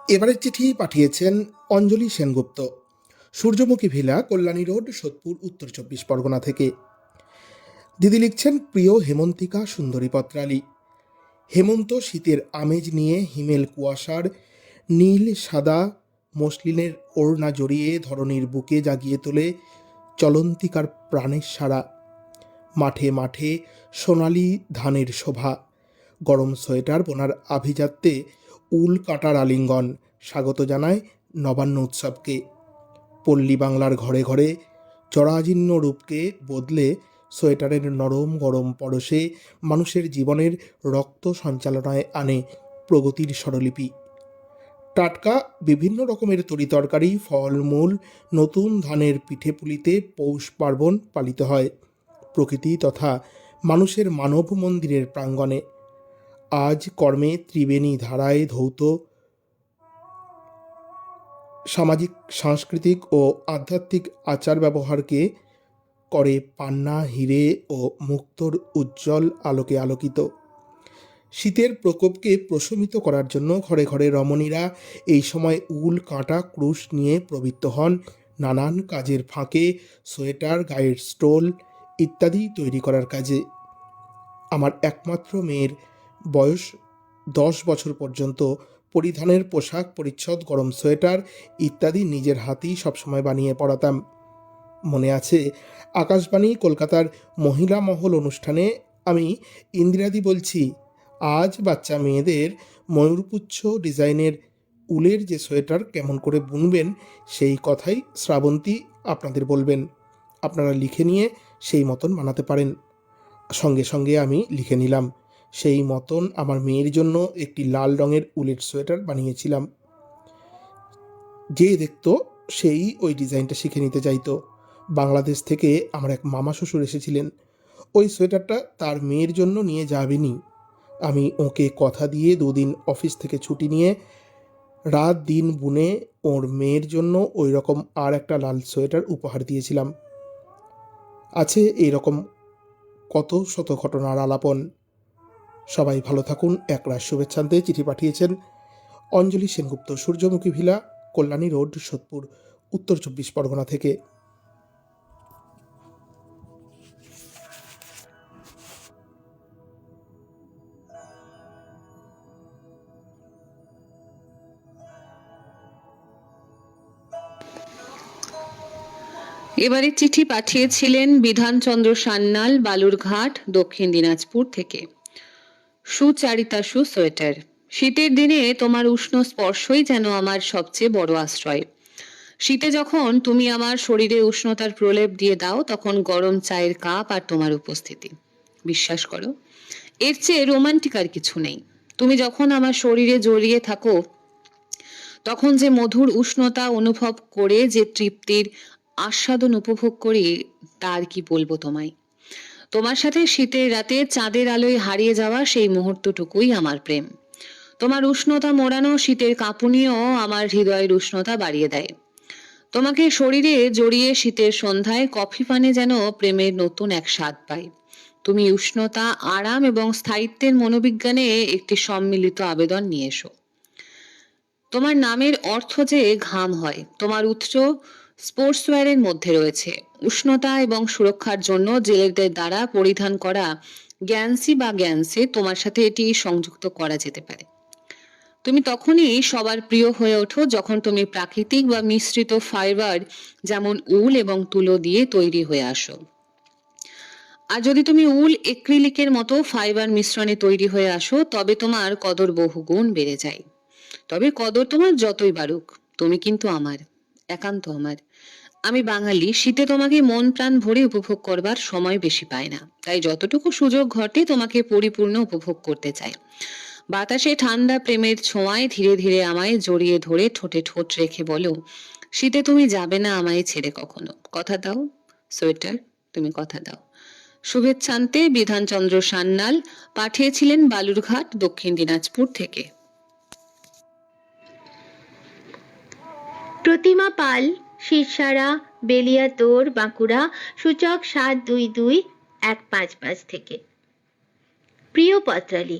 এবারের চিঠি পাঠিয়েছেন অঞ্জলি সেনগুপ্ত, সূর্যমুখী ভিলা, কল্যাণী রোড, সোদপুর, উত্তর 24 পরগনা থেকে। দিদি লিখছেন, প্রিয় হেমন্তিকা সুন্দরী পত্রালী, হেমন্ত শীতের আমেজ নিয়ে হিমেল কুয়াশার নীল সাদা মসলিনের ওড়না জড়িয়ে ধরণীর বুকে জাগিয়ে তোলে চলন্তিকার প্রাণের সারা। মাঠে মাঠে সোনালি ধানের শোভা, গরম সোয়েটার বোনার আভিজাত্যে উল কাঁটার আলিঙ্গন স্বাগত জানায় নবান্ন উৎসবকে। পল্লী বাংলার ঘরে ঘরে জরাজীর্ণ রূপকে বদলে সোয়েটারের নরম গরম পরশে মানুষের জীবনের রক্ত সঞ্চালনায় আনে প্রগতির স্বরলিপি। টাটকা বিভিন্ন রকমের তরিতরকারি, ফলমূল, নতুন ধানের পিঠেপুলিতে পৌষ পার্বণ পালিত হয় প্রকৃতি তথা মানুষের মানব মন্দিরের প্রাঙ্গণে। আজ কর্মে ত্রিবেণী ধারায় ধৌত সামাজিক সাংস্কৃতিক ও আধ্যাত্মিক আচার ব্যবহারকে করে পান্না হিরে ও মুক্তোর উজ্জ্বল আলোকে আলোকিত। শীতের প্রকোপকে প্রশমিত করার জন্য ঘরে ঘরে রমণীরা এই সময় উল কাঁটা ক্রুশ নিয়ে প্রবৃত্ত হন নানান কাজের ফাঁকে সোয়েটার, গায়ের স্টোল ইত্যাদি তৈরি করার কাজে। আমার একমাত্র মেয়ের বয়স 10 বছর পর্যন্ত পরিধানের পোশাক পরিচ্ছদ, গরম সোয়েটার ইত্যাদি নিজের হাতেই সবসময় বানিয়ে পরাতাম। মনে আছে আকাশবাণী কলকাতার মহিলা মহল অনুষ্ঠানে আমি ইন্দিরাদি বলছি, আজ বাচ্চা মেয়েদের ময়ূরপুচ্ছ ডিজাইনের উলের যে সোয়েটার কেমন করে বুনবেন সেই কথাই শ্রাবন্তী আপনাদের বলবেন। আপনারা লিখে নিয়ে সেই মতন বানাতে পারেন। সঙ্গে সঙ্গে আমি লিখে নিলাম। সেই মতন আমার মেয়ের জন্য একটি লাল রঙের উলের সোয়েটার বানিয়েছিলাম। যে দেখতো সেই ওই ডিজাইনটা শিখে নিতে চাইতো। বাংলাদেশ থেকে আমার এক মামা শ্বশুর এসেছিলেন, ওই সোয়েটারটা তার মেয়ের জন্য নিয়ে যাবেনি। আমি ওকে কথা দিয়ে 2 দিন অফিস থেকে ছুটি নিয়ে রাত দিন বুনে ওর মেয়ের জন্য ওই রকম আর একটা লাল সোয়েটার উপহার দিয়েছিলাম। আছে এইরকম কত শত ঘটনার আলাপন। সবাই ভালো থাকুন। একরাশ শুভেচ্ছান্তে চিঠি পাঠিয়েছেন অঞ্জলি সেনগুপ্ত, সূর্যমুখী ভিলা, কল্যাণী রোড, সোদপুর, উত্তর 24 পরগনা থেকে। এবারে চিঠি পাঠিয়েছিলেন বিধানচন্দ্র সান্যাল, বালুরঘাট, দক্ষিণ দিনাজপুর থেকে। সুচারিতা সোয়েটার। শীতের দিনে তোমার উষ্ণ স্পর্শই যেন আমার সবচেয়ে বড় আশ্রয়। শীতে যখন তুমি আমার শরীরে উষ্ণতার প্রলেপ দিয়ে দাও, তখন গরম চায়ের কাপ আর তোমার উপস্থিতি, বিশ্বাস করো এর চেয়ে রোমান্টিক আর কিছু নেই। তুমি যখন আমার শরীরে জড়িয়ে থাকো তখন যে মধুর উষ্ণতা অনুভব করে যে তৃপ্তির আস্বাদন উপভোগ করি, তার কি বলবো তোমায়। তোমার সাথে শীতের রাতে চাঁদের আলোয় হারিয়ে যাওয়া সেই মুহূর্তটুকুই আমার প্রেম। তোমার উষ্ণতা মোড়ানো শীতের কাঁপুনিও আমার হৃদয়ের উষ্ণতা বাড়িয়ে দেয়। তোমাকে শরীরে জড়িয়ে শীতের সন্ধ্যায় কফি পানে যেন প্রেমের নতুন এক স্বাদ পাই। তুমি উষ্ণতা, আরাম এবং স্থায়িত্বের মনোবিজ্ঞানে একটি সম্মিলিত আবেদন নিয়ে এসো। তোমার নামের অর্থ যে ঘাম হয়, তোমার উৎস স্পোর্টসওয়্যারের মধ্যে রয়েছে। উষ্ণতা এবং সুরক্ষার জন্য জেলেদের দ্বারা পরিধান করা গ্যান্সি বা গ্যান্সে তোমার সাথে এটি সংযুক্ত করা যেতে পারে। তুমি তখনই সবার প্রিয় হয়ে ওঠো যখন তুমি প্রাকৃতিক বা মিশ্রিত ফাইবার যেমন উল এবং তুলো দিয়ে তৈরি হয়ে আসো। আর যদি তুমি উল এক্রিলিকের মতো ফাইবার মিশ্রণে তৈরি হয়ে আসো, তবে তোমার কদর বহুগুণ বেড়ে যায়। তবে কদর তোমার যতই বাড়ুক, তুমি কিন্তু আমার, একান্ত আমার। আমি বাঙালি, শীতে তোমাকে মন প্রাণ ভরে উপভোগ করবার সময় বেশি পায় না, তাই যতটুকু সুযোগ ঘটে তোমাকে পরিপূর্ণ উপভোগ করতে চাই। বাতাসে ঠান্ডা প্রেমের ছোঁয়ায় ধীরে ধীরে আমায় জড়িয়ে ধরে ঠোঁটে ঠোঁট রেখে বলো, শীতে তুমি যাবে না আমায় ছেড়ে কখনো। কথা দাও সোয়েটার, তুমি কথা দাও। শুভেচ্ছান্তে বিধানচন্দ্র সান্যাল, পাঠিয়েছিলেন বালুরঘাট, দক্ষিণ দিনাজপুর থেকে। প্রতিমা পাল, শিরসারা, বেলিয়াতোড়, বাঁকুড়া, সূচক 722-155 থেকে। প্রিয় পত্রালি,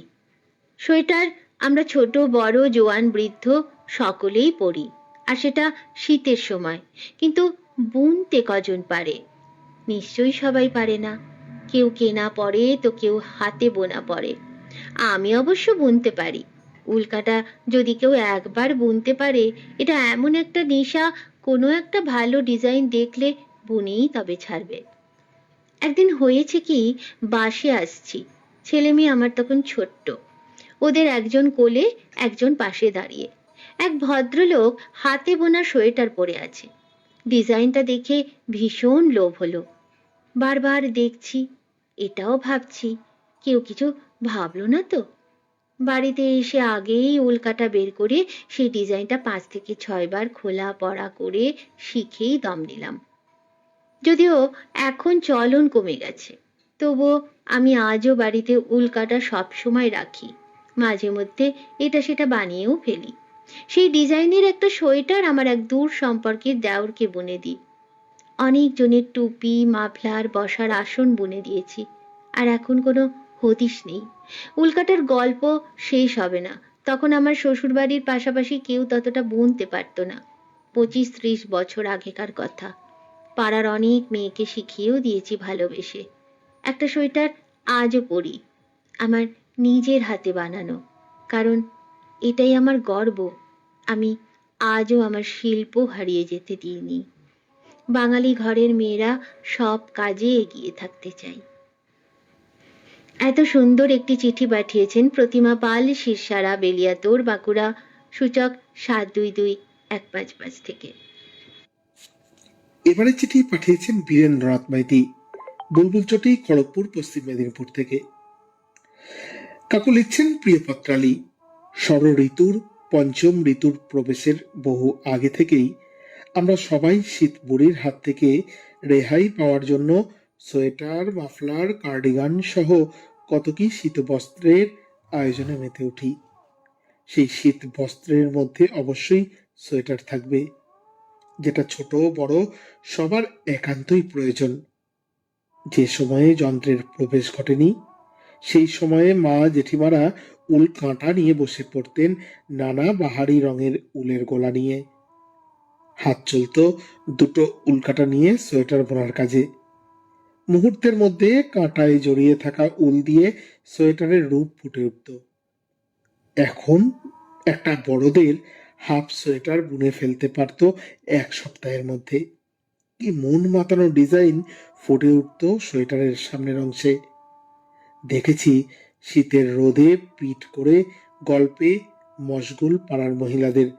সোয়েটার আমরা ছোট বড় জোয়ান বৃদ্ধ সকলেই পরি, আর সেটা শীতের সময়। কিন্তু বুনতে কজন পারে? নিশ্চয়ই সবাই পারে না। কেউ কেনা পরে তো কেউ হাতে বোনা পরে। আমি অবশ্য বুনতে পারি। উল্কাটা যদি কেউ একবার বুনতে পারে, এটা এমন একটা নেশা, কোনো একটা ভালো ডিজাইন দেখলে বুনেই তবে ছাড়বে। একদিন হয়েছে কি, বাসে আসছি, ছেলে মেয়ে আমার তখন ছোট্ট, ওদের একজন কোলে একজন পাশে দাঁড়িয়ে। এক ভদ্রলোক হাতে বোনা সোয়েটার পরে আছে। ডিজাইনটা দেখে ভীষণ লোভ হলো। বারবার দেখছি, এটাও ভাবছি, কেউ কিছু ভাবলো না তো। বাড়িতে এসে আগেই উল্কাটা বের করে সেই ডিজাইনটা 5 থেকে 6 বার খোলা পড়া করে শিখেই দম নিলাম। যদিও এখন চলন কমে গেছে, তবুও আমি আজও বাড়িতে উল্কাটা সবসময় রাখি। মাঝে মধ্যে এটা সেটা বানিয়েও ফেলি। সেই ডিজাইনের একটা সোয়েটার আমার এক দূর সম্পর্কের দেওরকে বুনে দিই। অনেক জনের টুপি, মাফলার, বসার আসন বুনে দিয়েছি। আর এখন কোনো হদিশ নেই। উল্কাটার গল্প শেষ হবে না। তখন আমার শ্বশুরবাড়ির পাশাপাশি কেউ ততটা বুনতে পারত না। 25-30 বছর আগেকার কথা। পাড়ার অনেক মেয়েকে শিখিয়েও দিয়েছি ভালোবেসে। একটা সোয়েটার আজও পরি, আমার নিজের হাতে বানানো। কারণ এটাই আমার গর্ব। আমি আজও আমার শিল্প হারিয়ে যেতে দিইনি। বাঙালি ঘরের মেয়েরা সব কাজে এগিয়ে থাকতে চাই। এত সুন্দর একটি চিঠি পাঠিয়েছেন প্রতিমা পাল, শিরসারা, বেলিয়াতোড়, বাঁকুড়া, সূচক 722155 থেকে। এবারে চিঠি পাঠিয়েছেন বীরেন্দ্রনাথ মাইতি, বুলবুল চটি, খড়গপুর, পশ্চিম মেদিনীপুর থেকে। কাকু লিখছেন, প্রিয় পত্রালী, ষড় ঋতুর পঞ্চম ঋতুর প্রবেশের বহু আগে থেকেই আমরা সবাই শীত বুড়ির হাত থেকে রেহাই পাওয়ার জন্য সোয়েটার, মাফলার, কার্ডিগান সহ কত কি শীত বস্ত্রের আয়োজনে মেতে উঠি। সেই শীত বস্ত্রের মধ্যে অবশ্যই সোয়েটার থাকবে, যেটা ছোট বড় সবার একান্তই প্রয়োজন। যে সময়ে যন্ত্রের প্রবেশ ঘটেনি, সেই সময়ে মা জেঠিমারা উল কাঁটা নিয়ে বসে পড়তেন নানা বাহারি রঙের উলের গোলা নিয়ে। হাত চলত দুটো উলকাটা নিয়ে সোয়েটার বোনার কাজে। মুহূর্তের মধ্যে কাঁটায় জড়িয়ে থাকা উল দিয়ে সোয়েটারের রূপ ফুটে উঠত। এখন একটা বড়দের হাফ সোয়েটার বুনে ফেলতে পারত 1 সপ্তাহের মধ্যে। কি মন মাতানো ডিজাইন ফুটে উঠত সোয়েটারের সামনের অংশে। দেখেছি শীতের রোদে পিঠ করে গল্পে মশগুল পাড়ার মহিলাদের।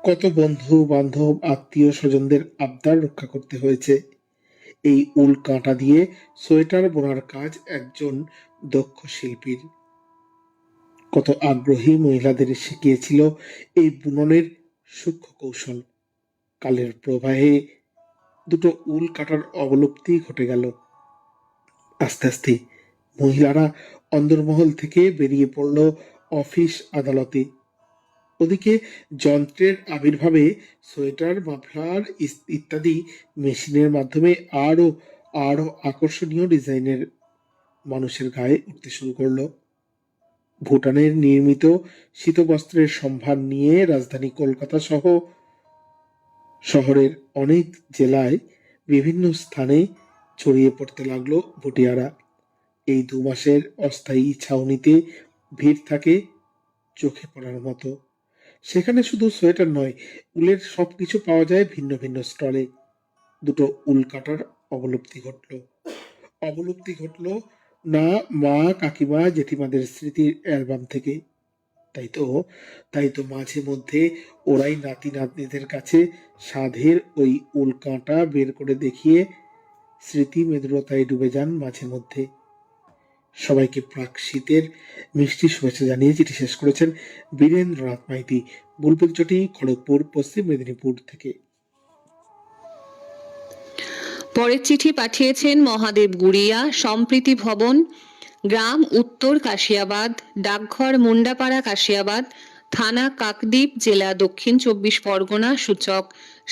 কত বন্ধু বান্ধব, আত্মীয় স্বজনদের আবদার রক্ষা করতে হয়েছে। এই উল কাঁটা দিয়ে সোয়েটার বোনার কাজ একজন দক্ষ শিল্পীর। কত আগ্রহী মহিলাদের শিখিয়েছিল এই বুননের সূক্ষ্ম কৌশল। কালের প্রবাহে দুটো উল কাটার অবলুপ্তি ঘটে গেল। আস্তে আস্তে মহিলারা অন্দরমহল থেকে বেরিয়ে পড়ল অফিস আদালতে। ওদিকে যন্ত্রের আবির্ভাবে সোয়েটার, মাফলার ইত্যাদি মেশিনের মাধ্যমে আরো আরো আকর্ষণীয় ডিজাইনের মানুষের গায়ে উঠতে শুরু করলো। ভুটানের নির্মিত শীতবস্ত্রের সম্ভার নিয়ে রাজধানী কলকাতা সহ শহরের অনেক জেলায় বিভিন্ন স্থানে ছড়িয়ে পড়তে লাগলো ভুটিয়ারা। এই 2 মাসের অস্থায়ী ছাউনিতে ভিড় থাকে চোখে পড়ার মতো। সেখানে শুধু সোয়েটার নয়, উলের সবকিছু পাওয়া যায় ভিন্ন ভিন্ন স্টলে। দুটো উল কাটার অবলুপ্তি ঘটলো না মা, কাকিমা, জেঠিমাদের স্মৃতির অ্যালবাম থেকে। তাই তো মাঝে মধ্যে ওরাই নাতি নাতনিদের কাছে সাধের ওই উল কাঁটা বের করে দেখিয়ে স্মৃতি মেদুরতায় ডুবে যান মাঝে মধ্যে। সবাইকে প্রাক শীতের মিষ্টি শুভেচ্ছা জানিয়ে চিঠি শেষ করেছেন বীরেন্দ্রনাথ মাইতি, বুলবুল চটি, খড়গপুর, পশ্চিম মেদিনীপুর থেকে। পরের চিঠি পাঠিয়েছেন মহাদেব গুড়িয়া, সম্প্রীতি ভবন, গ্রাম উত্তর কাশিয়াবাদ, ডাকঘর মুন্ডাপাড়া কাশিয়াবাদ, থানা কাকদ্বীপ, জেলা দক্ষিণ 24 পরগনা, সূচক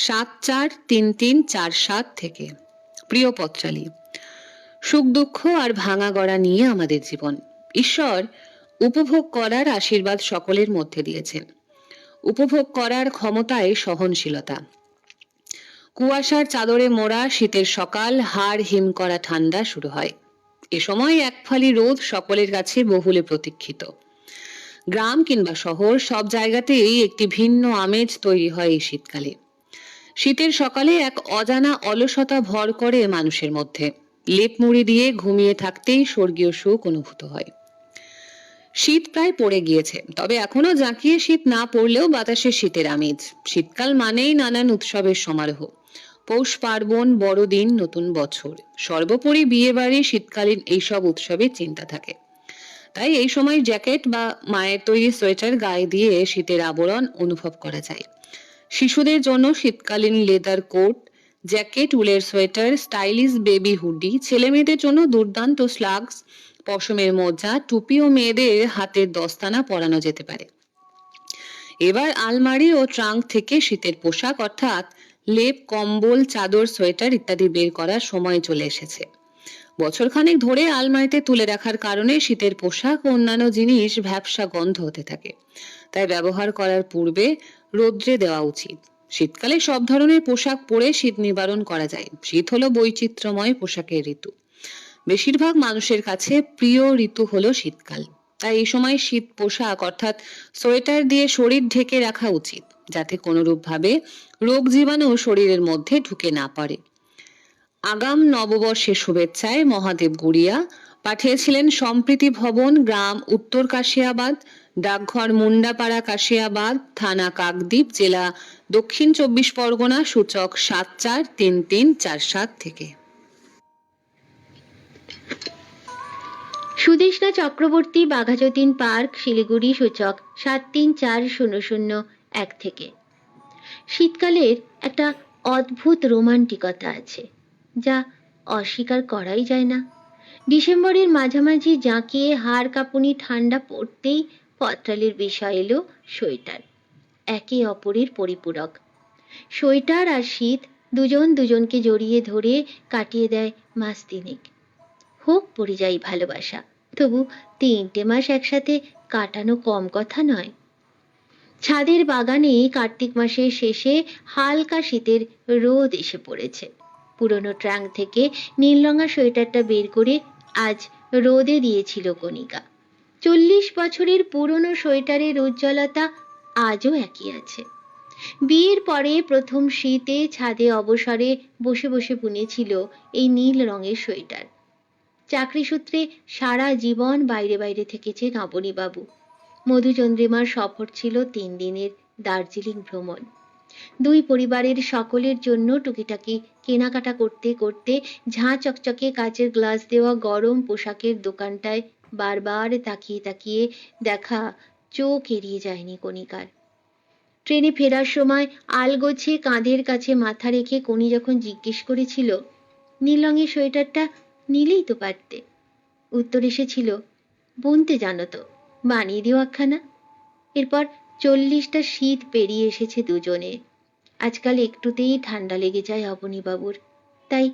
743347 থেকে। প্রিয় পত্রালী, সুখ দুঃখ আর ভাঙা গড়া নিয়ে আমাদের জীবন। ঈশ্বর উপভোগ করার আশীর্বাদ সকলের মধ্যে দিয়েছেন। উপভোগ করার ক্ষমতায় সহনশীলতা। কুয়াশার চাদরে মোড়া শীতের সকাল, হাড় হিম করা ঠান্ডা শুরু হয়। এ সময় এক ফালি রোদ সকলের কাছে বহুলে প্রতীক্ষিত। গ্রাম কিংবা শহর সব জায়গাতেই একটি ভিন্ন আমেজ তৈরি হয় এই শীতকালে। শীতের সকালে এক অজানা অলসতা ভর করে মানুষের মধ্যে। লেপ মুড়ি দিয়ে ঘুমিয়ে থাকতেই স্বর্গীয় সুখ অনুভূত হয়। শীত প্রায় পড়ে গিয়েছে, তবে এখনো জাঁকিয়ে শীত না পড়লেও বাতাসে শীতের আমেজ। শীতকাল মানেই নানান উৎসবের সমারোহ। পৌষ পার্বণ, বড়দিন, নতুন বছর, সর্বোপরি বিয়ে বাড়ি, শীতকালীন এইসব উৎসবের চিন্তা থাকে। তাই এই সময় জ্যাকেট বা মায়ের তৈরি সোয়েটার গায়ে দিয়ে শীতের আবরণ অনুভব করা যায়। শিশুদের জন্য শীতকালীন লেদার কোট, জ্যাকেট, উলের সোয়েটার, স্টাইলিশ বেবি হুডি, ছেলে মেয়েদের জন্য দুর্দান্ত স্লাগস, পশমের মোজা, টুপি ও মেয়েদের হাতের দস্তানা পরানো যেতে পারে। এবার আলমারি ও ট্রাঙ্ক থেকে শীতের পোশাক অর্থাৎ লেপ, কম্বল, চাদর, সোয়েটার ইত্যাদি বের করার সময় চলে এসেছে। বছরখানেক ধরে আলমারিতে তুলে রাখার কারণে শীতের পোশাক ও অন্যান্য জিনিস ভ্যাপসা গন্ধ হতে থাকে। তাই ব্যবহার করার পূর্বে রোদ্রে দেওয়া উচিত। শীতকালে সব ধরনের পোশাক পরে শীত নিবারণ করা যায়। শীত হলো বৈচিত্র্যময় পোশাকের ঋতু। বেশিরভাগ মানুষের কাছে প্রিয় ঋতু হলো শীতকাল। তাই এই সময় শীত পোশাক অর্থাৎ সোয়েটার দিয়ে শরীর ঢেকে রাখা উচিত, যাতে কোনোরূপ ভাবে রোগ জীবাণু শরীরের মধ্যে ঢুকে না পারে। আগাম নববর্ষের শুভেচ্ছায় মহাদেব গুড়িয়া পাঠিয়েছিলেন সম্প্রীতি ভবন, গ্রাম উত্তর কাশিয়াবাদ, ডাকঘর মুন্ডাপাড়া কাশিয়াবাদ, থানা কাকদ্বীপ, জেলা দক্ষিণ 24 পরগনা, সূচক 743347 থেকে। সুদেষ্ণা চক্রবর্তী, বাঘাযতীন পার্ক, শিলিগুড়ি, সূচক 734001 থেকে। শীতকালের একটা অদ্ভুত রোমান্টিকতা আছে, যা অস্বীকার করাই যায় না। ডিসেম্বরের মাঝামাঝি জাঁকিয়ে হাড় কাঁপুনি ঠান্ডা পড়তেই পত্রালির বিষয় এলো সোয়েটার। একে অপরের পরিপূরক। সোয়েটার আর শীত দুজন দুজনকে জড়িয়ে ধরে কাটিয়ে দেয় মাস তিনেক। হোক পরিযায়ী ভালোবাসা, তবু 3টে মাস একসাথে কাটানো কম কথা নয়। ছাদের বাগানে কার্তিক মাসের শেষে হালকা শীতের রোদ এসে পড়েছে। পুরনো ট্রাঙ্ক থেকে নীল রঙা সোয়েটারটা বের করে আজ রোদে দিয়েছিল কণিকা। 40 বছরের পুরনো সোয়েটারের উজ্জ্বলতা আজও একই আছে। বিয়ের পরে প্রথম শীতে ছাদে অবসরে বসে বসে বুনেছিল এই নীল রঙের সোয়েটার। চাকরি সূত্রে সারা জীবন বাইরে বাইরে থেকেছেন অবনীবাবু। মধুচন্দ্রিমার সফর ছিল 3 দিনের দার্জিলিং ভ্রমণ। দুই পরিবারের সকলের জন্য টুকিটাকি কেনাকাটা করতে করতে ঝাঁ চকচকে কাচের গ্লাস দেওয়া গরম পোশাকের দোকানটায় বারবার তাকিয়ে তাকিয়ে দেখা চোখ এড়িয়ে যায়নি কণিকার। ট্রেনে ফেরার সময় আলগোছে কাঁধের কাছে মাথা রেখে কণি যখন জিজ্ঞেস করেছিল, নীল রঙের সোয়েটারটা নিলেই তো পারতে, উত্তর এসেছিল, বুনতে জানো তো, বানিয়ে দিও একখানা। এরপর 40টা শীত পেরিয়ে এসেছে দুজনে। আজকাল একটুতেই ঠান্ডা লেগে যায় অবনীবাবুর, তাই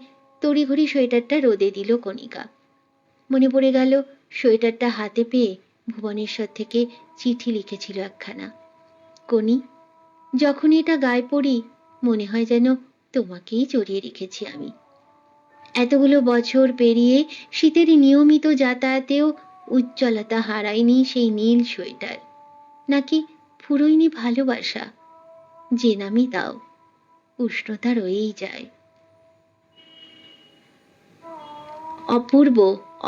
তড়িঘড়ি সোয়েটারটা রোদে দিল কণিকা। মনে পড়ে গেল সোয়েটারটা হাতে পেয়ে ভুবনেশ্বর থেকে চিঠি লিখেছিল একখানা। কণি, যখনই এটা গায়ে পড়ি মনে হয় যেন তোমাকেই জড়িয়ে রেখেছি আমি। এতগুলো বছর পেরিয়ে শীতের নিয়মিত যাতায়াতেও উজ্জ্বলতা হারায়নি সেই নীল সোয়েটার। নাকি ফুরোয়নি ভালোবাসা? যে নামই দাও, উষ্ণতা রয়েই যায়। অপূর্ব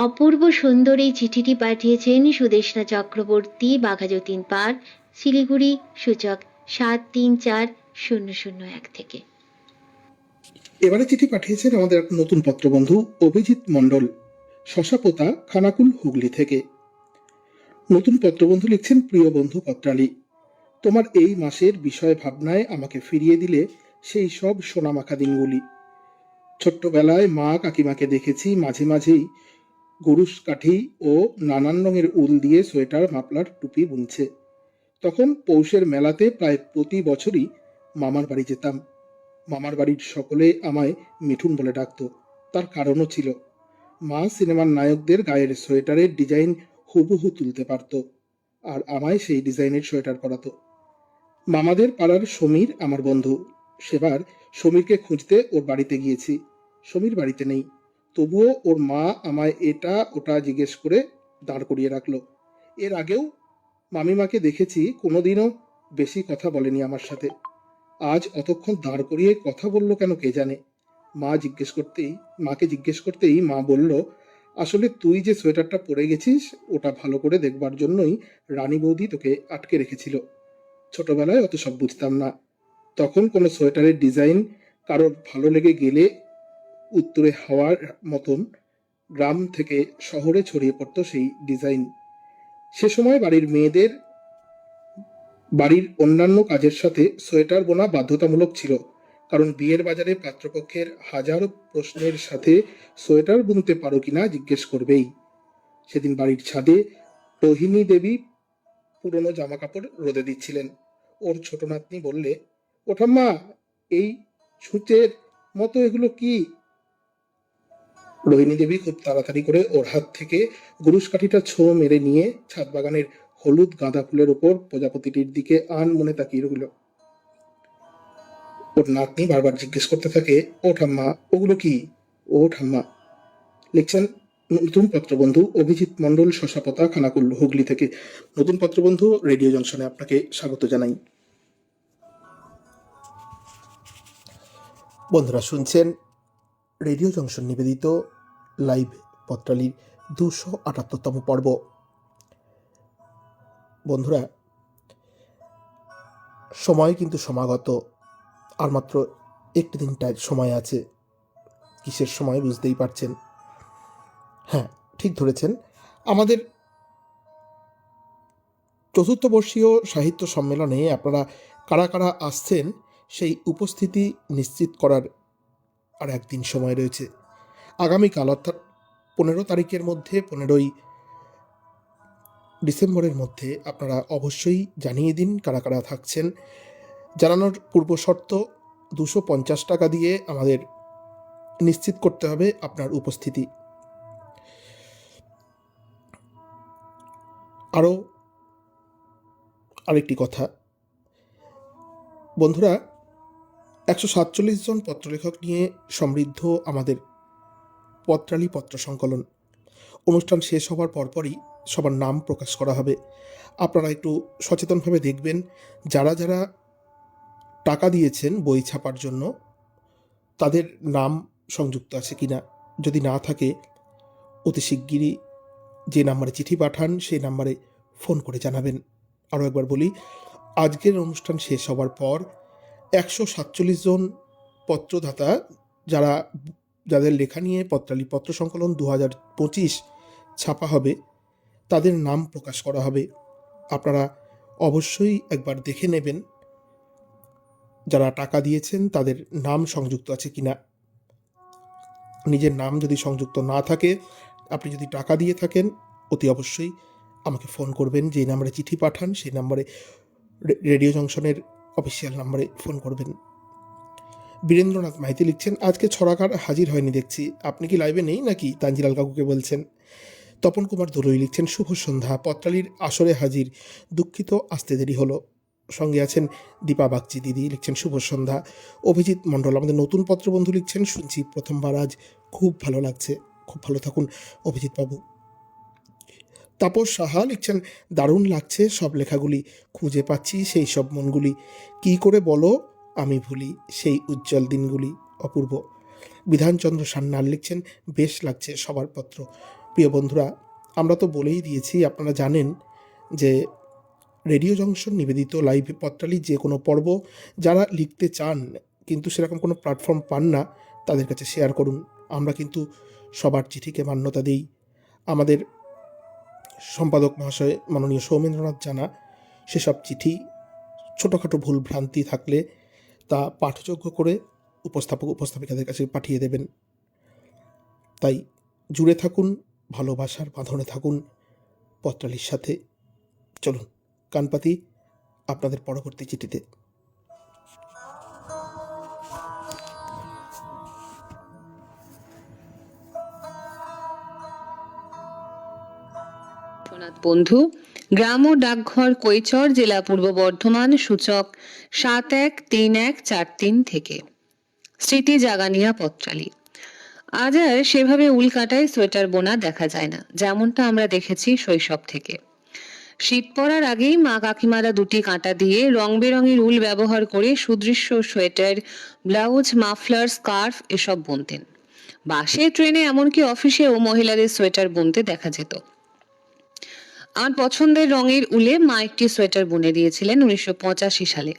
অপূর্ব সুন্দর এই চিঠিটি পাঠিয়েছেন সুদেষ্ণা চক্রবর্তী, বাঘাযতীন পার্ক, শিলিগুড়ি, সূচক 734001 থেকে। এবারে চিঠি পাঠিয়েছেন আমাদের এক নতুন পত্রবন্ধু অভিজিৎ মণ্ডল, শশাপোতা, খানাকুল, হুগলি থেকে। নতুন পত্রবন্ধু লিখছেন, প্রিয় বন্ধু পত্রালী, তোমার এই মাসের বিষয় ভাবনায় আমাকে ফিরিয়ে দিলে সেই সব সোনামাখা দিনগুলি। ছোট্টবেলায় মা কাকিমাকে দেখেছি মাঝে মাঝেই গরুস কাঠি ও নানান রঙের উল দিয়ে সোয়েটার, মাফলার, টুপি বুনছে। তখন পৌষের মেলাতে প্রায় প্রতি বছরই মামার বাড়ি যেতাম। মামার বাড়ির সকলে আমায় মিঠুন বলে ডাকত। তার কারণও ছিল, মা সিনেমার নায়কদের গায়ের সোয়েটারের ডিজাইন হুবহু তুলতে পারত, আর আমায় সেই ডিজাইনের সোয়েটার পরাতো। মামাদের পাড়ার সমীর আমার বন্ধু। সেবার সমীরকে খুঁজতে ওর বাড়িতে গিয়েছি। সমীর বাড়িতে নেই। তবুও ওর মা আমায় এটা ওটা জিজ্ঞেস করে দাঁড় করিয়ে রাখলো। এর আগেও মামিমাকে দেখেছি, কোনোদিনও বেশি কথা বলেনি আমার সাথে। আজ অতক্ষণ দাঁড় করিয়ে কথা বললো কেন কে জানে। মাকে জিজ্ঞেস করতেই মা বলল, আসলে তুই যে সোয়েটারটা পরে গেছিস ওটা ভালো করে দেখবার জন্যই রানী বৌদি তোকে আটকে রেখেছিল। ছোটবেলায় অত সব বুঝতাম না। তখন কোনো সোয়েটারের ডিজাইন কারোর ভালো লেগে গেলে উত্তরে হাওয়ার মতন গ্রাম থেকে শহরে ছড়িয়ে পড়তো সেই ডিজাইন। সে সময় বাড়ির অন্যান্য কাজের সাথে সোয়েটার বোনা বাধ্যতামূলক ছিল, কারণ বিয়ের বাজারে পাত্রপক্ষের হাজারো প্রশ্নের সাথে সোয়েটার বুনতে পারো কিনা জিজ্ঞেস করবেই। সেদিন বাড়ির ছাদে রোহিণী দেবী পুরনো জামা কাপড় রোদে দিচ্ছিলেন। ওর ছোট নাতনি বললে, ও ঠাম্মা, এই ছুঁচের মতো এগুলো কি? রোহিণী দেবী খুব তাড়াতাড়ি করে ওর হাত থেকে গুরুশ কাঠিটা মেরে নিয়ে ছাদ বাগানের হলুদ গাঁদা ফুলের ওপর প্রজাপতিটির দিকে মনে তাকিয়ে রইল। ওর নাতনি বারবার জিজ্ঞেস করতে থাকে, ও ঠাম্মা, ওগুলো কি? ও ঠাম্মা। লিখছেন নতুন পত্রবন্ধু অভিজিৎ মণ্ডল, শশাপতা, খানাকুল, হুগলি থেকে। নতুন পত্রবন্ধু রেডিও জংশনে আপনাকে স্বাগত জানাই। বন্ধুরা শুনছেন রেডিও জংশন নিবেদিত লাইভ পত্রালির 278তম পর্ব। বন্ধুরা, সময় কিন্তু সমাগত। আর মাত্র একটি দিনটায় সময় আছে। কিসের সময় বুঝতেই পারছেন। হ্যাঁ, ঠিক ধরেছেন। আমাদের চতুর্থবর্ষীয় সাহিত্য সম্মেলনে আপনারা কারা কারা আসছেন সেই উপস্থিতি নিশ্চিত করার আর একদিন সময় রয়েছে। আগামীকাল অর্থাৎ 15 তারিখের মধ্যে, 15ই ডিসেম্বরের মধ্যে আপনারা অবশ্যই জানিয়ে দিন কারা কারা থাকছেন। জানানোর পূর্ব শর্ত 250 টাকা দিয়ে আমাদের নিশ্চিত করতে হবে আপনার উপস্থিতি। আরও আরেকটি কথা বন্ধুরা, 147 জন পত্রলেখক নিয়ে সমৃদ্ধ আমাদের পত্রালি পত্র সংকলন। অনুষ্ঠান শেষ হওয়ার পরপরই সবার নাম প্রকাশ করা হবে। আপনারা একটু সচেতনভাবে দেখবেন যারা যারা টাকা দিয়েছেন বই ছাপার জন্য তাদের নাম সংযুক্ত আছে কিনা। যদি না থাকে অতি শিগগিরই যে নাম্বারে চিঠি পাঠান সেই নাম্বারে ফোন করে জানাবেন। আরও একবার বলি, আজকের অনুষ্ঠান শেষ হওয়ার পর 147 জন পত্রদাতা যাদের লেখা নিয়ে পত্রালি পত্র সংকলন 2025 ছাপা হবে তাদের নাম প্রকাশ করা হবে। আপনারা অবশ্যই একবার দেখে নেবেন যারা টাকা দিয়েছেন তাদের নাম সংযুক্ত আছে কিনা। নিজের নাম যদি সংযুক্ত না থাকে, আপনি যদি টাকা দিয়ে থাকেন, অতি অবশ্যই আমাকে ফোন করবেন। যে নাম্বারে চিঠি পাঠান সেই নাম্বারে, রেডিও জংশনের অফিসিয়াল নাম্বারে ফোন করবেন। বীরেন্দ্রনাথ মাইতি লিখছেন, আজকে ছড়াকার হাজির হয়নি দেখছি, আপনি কি লাইভে নেই নাকি? তানজিলাল কাকুকে বলছেন। তপন কুমার দোলই লিখছেন, শুভ সন্ধ্যা, পত্রালির আসরে হাজির, দুঃখিত আসতে দেরি হলো। সঙ্গে আছেন দীপা বাগচি দিদি, লিখছেন শুভ সন্ধ্যা। অভিজিৎ মণ্ডল আমাদের নতুন পত্রবন্ধু লিখছেন, শুনছি প্রথমবার আজ, খুব ভালো লাগছে। খুব ভালো থাকুন অভিজিৎ বাবু। তাপস সাহা লিখছেন, দারুণ লাগছে সব লেখাগুলি, খুঁজে পাচ্ছি সেই সব মনগুলি, কি করে বলো আমি ভুলি সেই উজ্জ্বল দিনগুলি, অপূর্ব। বিধানচন্দ্র সান্যাল লিখছেন, বেশ লাগছে সবার পত্র। প্রিয় বন্ধুরা, আমরা তো বলেই দিয়েছি, আপনারা জানেন যে রেডিও জংশন নিবেদিত লাইভ পত্রালি যে কোনো পর্ব যারা লিখতে চান কিন্তু সেরকম কোনো প্ল্যাটফর্ম পান না, তাদের কাছে শেয়ার করুন। আমরা কিন্তু সবার চিঠিকে মান্যতা দিই। আমাদের সম্পাদক মহাশয় মাননীয় সৌমেন্দ্রনাথ জানা সেসব চিঠি ছোটোখাটো ভুল ভ্রান্তি থাকলে তা পাঠযোগ্য করে উপস্থাপিকাদের কাছে পাঠিয়ে দেবেন। তাই জুড়ে থাকুন, ভালোবাসার বাঁধনে থাকুন পত্রালির সাথে। চলুন কানপাতি আপনাদের পরবর্তী চিঠিতে। বন্ধু, গ্রাম ও ডাকঘর কৈচর, জেলা পূর্ব বর্ধমান, সূচক 713143 থেকে। স্মৃতি জাগানিয়া পত্রালি। আজ আর সেভাবে উল কাটায় সোয়েটার বোনা দেখা যায় না, যেমনটা আমরা দেখেছি শৈশব থেকে। শীত পড়ার আগেই মা কাকিমারা দুটি কাঁটা দিয়ে রং বেরঙের উল ব্যবহার করে সুদৃশ্য সোয়েটার, ব্লাউজ, মাফলার, স্কার্ফ এসব বুনতেন। বাসে, ট্রেনে, এমনকি অফিসেও মহিলাদের সোয়েটার বুনতে দেখা যেত। আমার পছন্দের রঙের উলে মা একটি সোয়েটার বুনে দিয়েছিলেন 1985 সালে।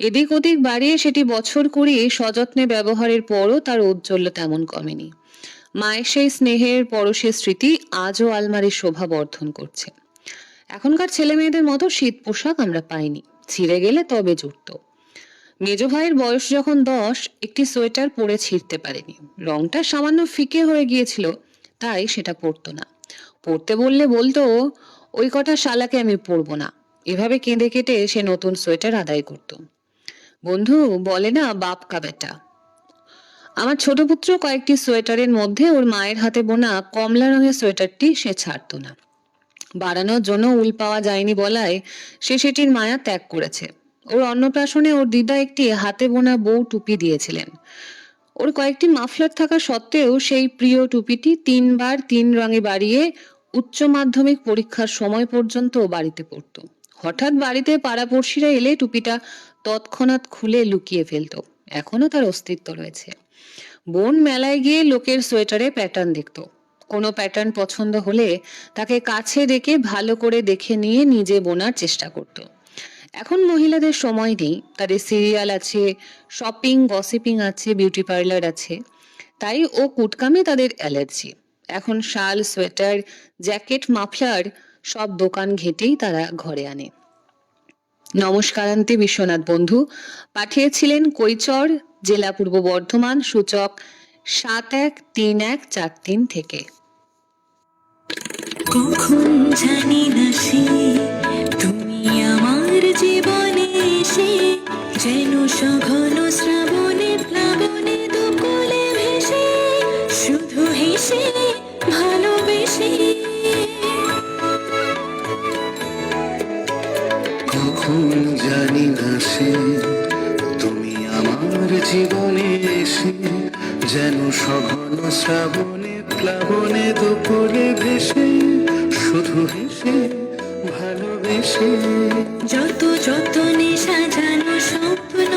এদিক ওদিক বাড়িয়ে সেটি বছর কুড়িয়ে সযত্নে ব্যবহারের পরও তার ঔজ্জ্বল্য তেমন কমেনি। মায়ের সেই স্নেহের পরশের স্মৃতি আজও আলমারির শোভা বর্ধন করছে। এখনকার ছেলে মেয়েদের মতো শীত পোশাক আমরা পাইনি, ছিঁড়ে গেলে তবে জুটত। মেজ ভাইয়ের বয়স যখন 10, একটি সোয়েটার পরে ছিঁড়তে পারেনি। রংটা সামান্য ফিকে হয়ে গিয়েছিল, তাই সেটা পরতো না। পরতে বললে বলতো, ওই কটা শালাকে আমি পরবো না। এভাবে কেঁদে কেটে সে নতুন সোয়েটার আদায় করত। বন্ধু বলে না, বাপ কা বেটা। আমার ছোট পুত্র কয়েকটি সোয়েটারের মধ্যে ওর মায়ের হাতে বোনা কমলা রঙের সোয়েটারটি সে ছাড়তো না। বাড়ানোর জন্য উল পাওয়া যায়নি বলায় সে সেটির মায়া ত্যাগ করেছে। ওর অন্নপ্রাশনে ওর দিদা একটি হাতে বোনা বউ টুপি দিয়েছিলেন। ওর কয়েকটি মাফলার থাকা সত্ত্বেও সেই প্রিয় টুপিটি 3 বার 3 রঙে বাড়িয়ে উচ্চ মাধ্যমিক পরীক্ষার সময় পর্যন্ত বাড়িতে পড়তো। হঠাৎ বাড়িতে পাড়াপড়শিরা এলে টুপিটা তৎক্ষণাৎ খুলে লুকিয়ে ফেলতো। এখনো তার অস্তিত্ব রয়েছে। বোন মেলায় গিয়ে লোকের সোয়েটারে প্যাটার্ন দেখতো। কোনো প্যাটার্ন পছন্দ হলে তাকে কাছে ডেকে ভালো করে দেখে নিয়ে নিজে বোনার চেষ্টা করত। এখন মহিলাদের সময় নেই, তাদের সিরিয়াল আছে, শপিং গসিপিং আছে, বিউটি পার্লার আছে, তাই ও কুটকামে তাদের অ্যালার্জি। এখন শাল, সোয়েটার, জ্যাকেট, মাফলার সব দোকান ঘেটেই তারা ঘরে আনে। নমস্কারান্তে বিশ্বনাথ বন্ধু পাঠিয়েছিলেন কৈচর, জেলা পূর্ব বর্ধমান, সূচক 713143 থেকে। কখন জানি না সে তুমি আমার জীবনে এসে যেন সঘন শ্রাবণে প্লাবনে দুকুলে ভেসে শুধু হেসে ভালোবেসে। কখন জানি না সে তুমি আমার জীবনে এসে যেন সঘন শ্রাবণে প্লাবনে দুপুরে ভেসে শুধু হেসে ভালোবেসে। যত যতনে সাজানো স্বপ্ন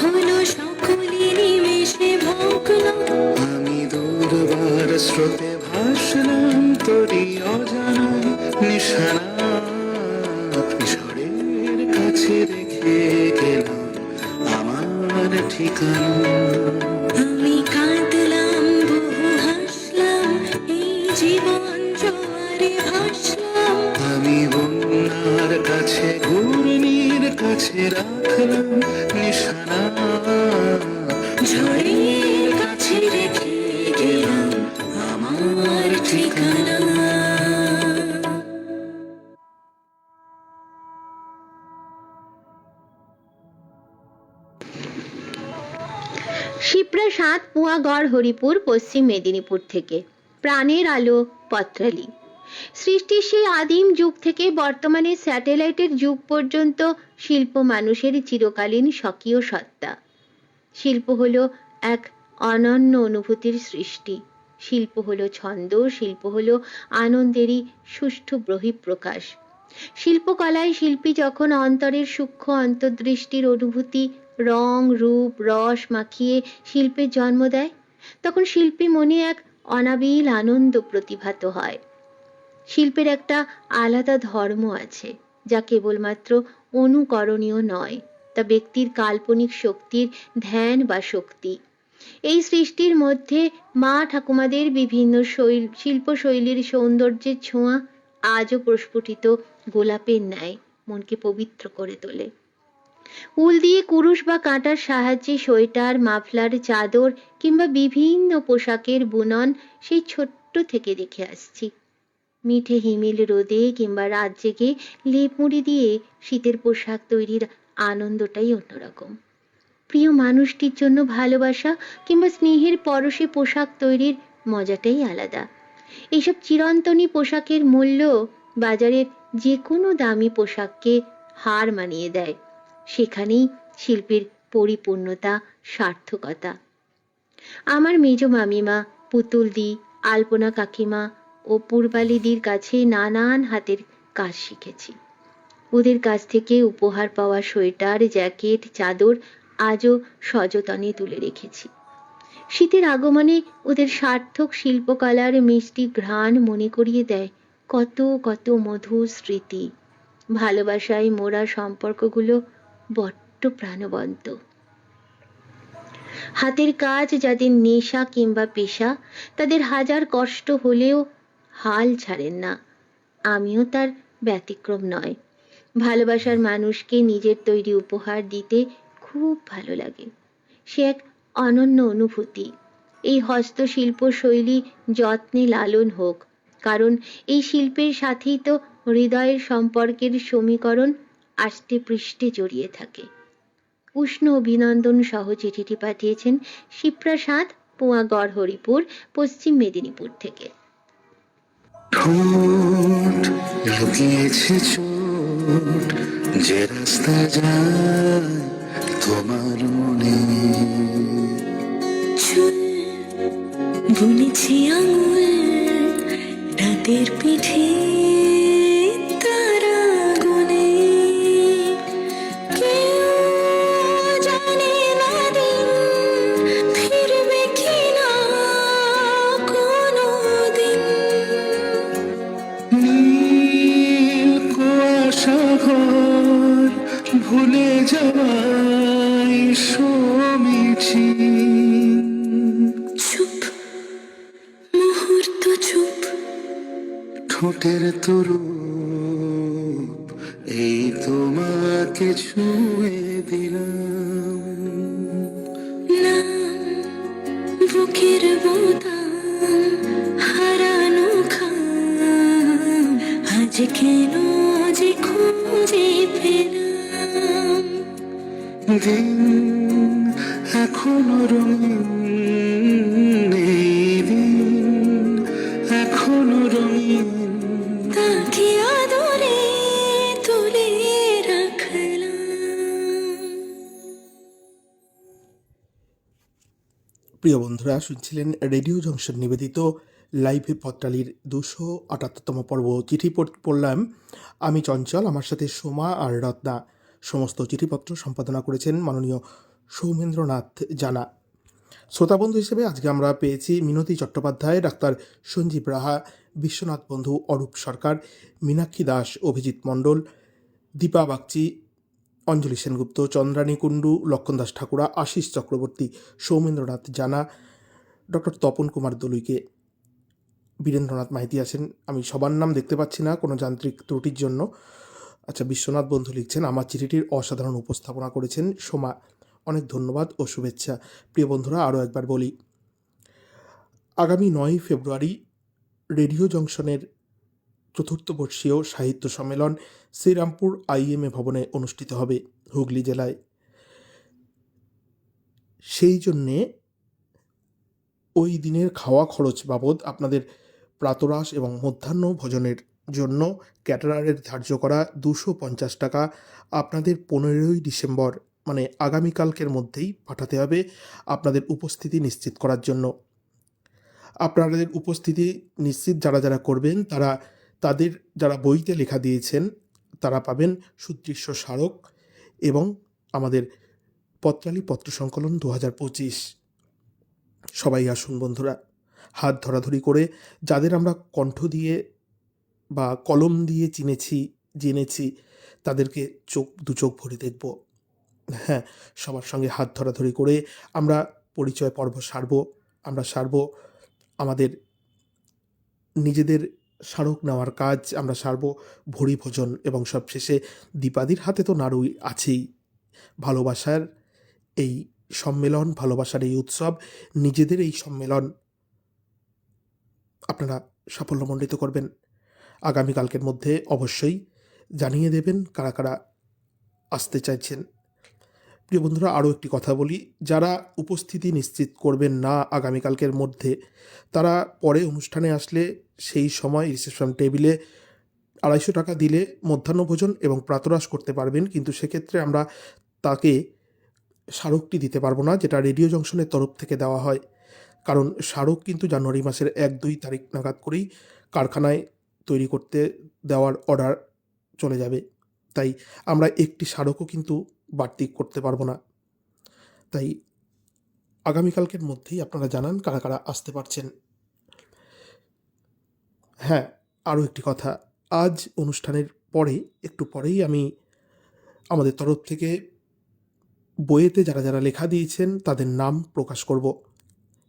হলো সকলে নিমেষে ভগ্ন। আমি দুর্বার স্রোতে ভাসলাম তোরই অজানায় নিশানা, ঝড়ের কাছে রেখে গেলাম আমার ঠিকানা। আমি কাঁদলাম বহু হাসলাম এই জীবন জোয়ারে ভাসলাম। আমি বন্যার কাছে ঘূর্ণির কাছে রাখলাম নিশানা, ঝড়ের কাছে রেখে গেলাম আমার ঠিকানা। শিপ্রা 7 পুয়াগড়, হরিপুর, পশ্চিম মেদিনীপুর থেকে। প্রাণের আলো পত্রালি। সৃষ্টির সেই আদিম যুগ থেকে বর্তমানে স্যাটেলাইটের যুগ পর্যন্ত শিল্প মানুষের চিরকালীন স্বকীয় সত্তা। শিল্প হলো এক অনন্য অনুভূতির সৃষ্টি। শিল্প হলো ছন্দ, শিল্প হলো আনন্দেরই সুষ্ঠু বহিঃপ্রকাশ। শিল্পকলায় শিল্পী যখন অন্তরের সূক্ষ্ম অন্তর্দৃষ্টির অনুভূতি, রং, রূপ, রস মাখিয়ে শিল্পের জন্ম দেয়, তখন শিল্পী মনে এক অনাবিল আনন্দ প্রতিভাত হয়। শিল্পের একটা আলাদা ধর্ম আছে, যা কেবলমাত্র অনুকরণীয় নয়, তা ব্যক্তির কাল্পনিক শক্তির ধ্যান বা শক্তি। এই সৃষ্টির মধ্যে মা ঠাকুমাদের বিভিন্ন শিল্পশৈলীর সৌন্দর্যের ছোঁয়া আজও প্রস্ফুটিত গোলাপের ন্যায় মনকে পবিত্র করে তোলে। উল দিয়ে কুরুশ বা কাঁটার সাহায্যে সোয়েটার, মাফলার, চাদর কিংবা বিভিন্ন পোশাকের বুনন সেই ছোট্ট থেকে দেখে আসছি। মিঠে হিমেল রোদে কিংবা রাত জেগে লেপ মুড়ি দিয়ে শীতের পোশাক তৈরির আনন্দটাই অন্যরকম। প্রিয় মানুষটির জন্য ভালোবাসা কিংবা স্নেহের পরশে পোশাক তৈরির মজাটাই আলাদা। এইসব চিরন্তনী পোশাকের মূল্য বাজারের যে কোনো দামি পোশাককে হার মানিয়ে দেয়। সেখানেই শিল্পের পরিপূর্ণতা, সার্থকতা। আমার মেজ মামিমা পুতুলদি, আলপনা কাকিমা ও পূর্বালিদির কাছে নানান হাতের কাজ শিখেছি। ওদের কাছ থেকে উপহার পাওয়া সোয়েটার, জ্যাকেট, চাদর আজও সযতনে তুলে রেখেছি। শীতের আগমনে ওদের সার্থক শিল্পকলার মিষ্টি ঘ্রাণ মনে করিয়ে দেয় কত কত মধুর স্মৃতি। ভালোবাসায় মোরা সম্পর্কগুলো বড্ড প্রাণবন্ত। হাতের কাজ যাদের নেশা কিংবা পেশা, তাদের হাজার কষ্ট হলেও হাল ছাড়েন না। আমিও তার ব্যতিক্রম নয়। ভালোবাসার মানুষকে নিজের তৈরি উপহার দিতে খুব ভালো লাগে। সে এক অনন্য অনুভূতি। এই হস্তশিল্প শৈলী যত্নে লালন হোক, কারণ এই শিল্পের সাথেই তো হৃদয়ের সম্পর্কের সমীকরণ আষ্টে পৃষ্ঠে জড়িয়ে থাকে। উষ্ণ অভিনন্দন সহ চিঠিটি পাঠিয়েছেন শিপ্রাসাদ, পোয়াগড়, হরিপুর, পশ্চিম মেদিনীপুর থেকে। ঠোঁট লুকিয়েছে চোট, যে রাস্তা যায় তোমার মনে। চুল বুনেছি আঙুল, রাতের পিঠে তারা গুনে। কেউ জানে না দিন ফিরবে কিনা কোনো দিন। নীল কুয়াশা ঘর ভুলে যাওয়াই সমিছি। চুপ, মুহূর্ত চুপ, ঠোঁটের তরু এই তোমাকে ছুঁয়ে দিলাম। নাম বুকের বোতাম, হারানো খাম, আজ কেন যে খুঁজে পেলাম। দিন এখনো রঙিন, এই দিন এখনো রঙিন, তাকে আদরে তুলে রাখলাম। প্রিয় বন্ধুরা, শুনছিলেন রেডিও জংশন নিবেদিত লাইভে পত্রালির 278তম পর্ব। চিঠি পড়লাম আমি চঞ্চল, আমার সাথে সোমা আর রত্না। সমস্ত চিঠিপত্র সম্পাদনা করেছেন মাননীয় সৌমেন্দ্রনাথ জানা। শ্রোতাবন্ধু হিসেবে আজকে আমরা পেয়েছি মিনতি চট্টোপাধ্যায়, ডাক্তার সঞ্জীব রাহা, বিশ্বনাথ বন্ধু, অরূপ সরকার, মীনাক্ষী দাস, অভিজিৎ মণ্ডল, দীপা বাগচি, অঞ্জলি সেনগুপ্ত, চন্দ্রানী কুণ্ডু, লক্ষণ দাস ঠাকুরা, আশিস চক্রবর্তী, সৌমেন্দ্রনাথ জানা, ডক্টর তপন কুমার দলুইকে, বীরেন্দ্রনাথ মাইতি আছেন। আমি সবার নাম দেখতে পাচ্ছি না কোনো যান্ত্রিক ত্রুটির জন্য। আচ্ছা, বিশ্বনাথ বন্ধু লিখছেন, আমার চিঠিটির অসাধারণ উপস্থাপনা করেছেন সোমা। অনেক ধন্যবাদ ও শুভেচ্ছা। প্রিয় বন্ধুরা, আরও একবার বলি, আগামী 9 ফেব্রুয়ারি রেডিও জংশনের 4th বর্ষীয় সাহিত্য সম্মেলন শ্রীরামপুর IMA ভবনে অনুষ্ঠিত হবে, হুগলি জেলায়। সেই জন্যে ওই দিনের খাওয়া খরচ বাবদ আপনাদের প্রাতরাশ এবং মধ্যাহ্ন ভোজনের জন্য ক্যাটারারের ধার্য করা 250 টাকা আপনাদের 15ই ডিসেম্বর মানে আগামীকালকের মধ্যেই পাঠাতে হবে আপনাদের উপস্থিতি নিশ্চিত করার জন্য। আপনাদের উপস্থিতি নিশ্চিত যারা যারা করবেন তাদের যারা বইতে লেখা দিয়েছেন তারা পাবেন সুদৃশ্য স্মারক এবং আমাদের পত্রালি পত্র সংকলন 2025। সবাই আসুন বন্ধুরা, হাত ধরাধরি করে যাদের আমরা কণ্ঠ দিয়ে বা কলম দিয়ে জেনেছি তাদেরকে দু চোখ ভরে দেখব। হ্যাঁ, সবার সঙ্গে হাত ধরাধরি করে আমরা পরিচয় পর্ব আমরা সারব আমাদের নিজেদের স্মারক নেওয়ার কাজ আমরা সারব, ভরি ভোজন, এবং সবশেষে দীপাদির হাতে তো নাড়ুই আছেই। ভালোবাসার এই সম্মেলন, ভালোবাসার এই উৎসব, নিজেদের এই সম্মেলন আপনারা সাফল্যমণ্ডিত করবেন। আগামীকালকের মধ্যে অবশ্যই জানিয়ে দেবেন কারা কারা আসতে চাইছেন। প্রিয় বন্ধুরা, আরও একটি কথা বলি, যারা উপস্থিতি নিশ্চিত করবেন না আগামীকালকের মধ্যে, তারা পরে অনুষ্ঠানে আসলে সেই সময় রিসেপশন টেবিলে 250 টাকা দিলে মধ্যাহ্নভোজন এবং প্রাতরাশ করতে পারবেন, কিন্তু সেক্ষেত্রে আমরা তাকে স্মারকটি দিতে পারবো না, যেটা রেডিও জংশনের তরফ থেকে দেওয়া হয়। কারণ স্মারক কিন্তু জানুয়ারি মাসের 1-2 তারিখ নাগাদ করেই কারখানায় তৈরি করতে দেওয়ার অর্ডার চলে যাবে। তাই আমরা একটি স্মারকও কিন্তু বাড়তি করতে পারবো না। তাই আগামীকালকের মধ্যেই আপনারা জানান কারা কারা আসতে পারছেন। হ্যাঁ, আরও একটি কথা, আজ অনুষ্ঠানের পরে একটু পরেই আমি আমাদের তরফ থেকে বইয়েতে যারা যারা লেখা দিয়েছেন তাদের নাম প্রকাশ করব।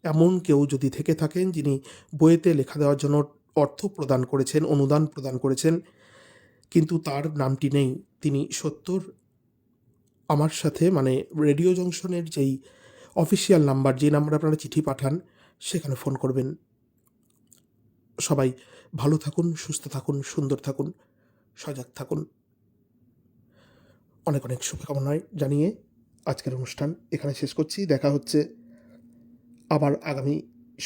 এমন কেউ যদি থেকে থাকেন যিনি বইয়েতে লেখা দেওয়ার জন্য অর্থ প্রদান করেছেন, অনুদান প্রদান করেছেন, কিন্তু তার নামটি নেই, তিনি সত্তর আমার সাথে মানে রেডিও জংশনের যেই অফিসিয়াল নাম্বার, যে নাম্বারে আপনারা চিঠি পাঠান, সেখানে ফোন করবেন। সবাই ভালো থাকুন, সুস্থ থাকুন, সুন্দর থাকুন, সজাগ থাকুন। অনেক অনেক শুভকামনা জানিয়ে আজকের অনুষ্ঠান এখানে শেষ করছি। দেখা হচ্ছে আবার আগামী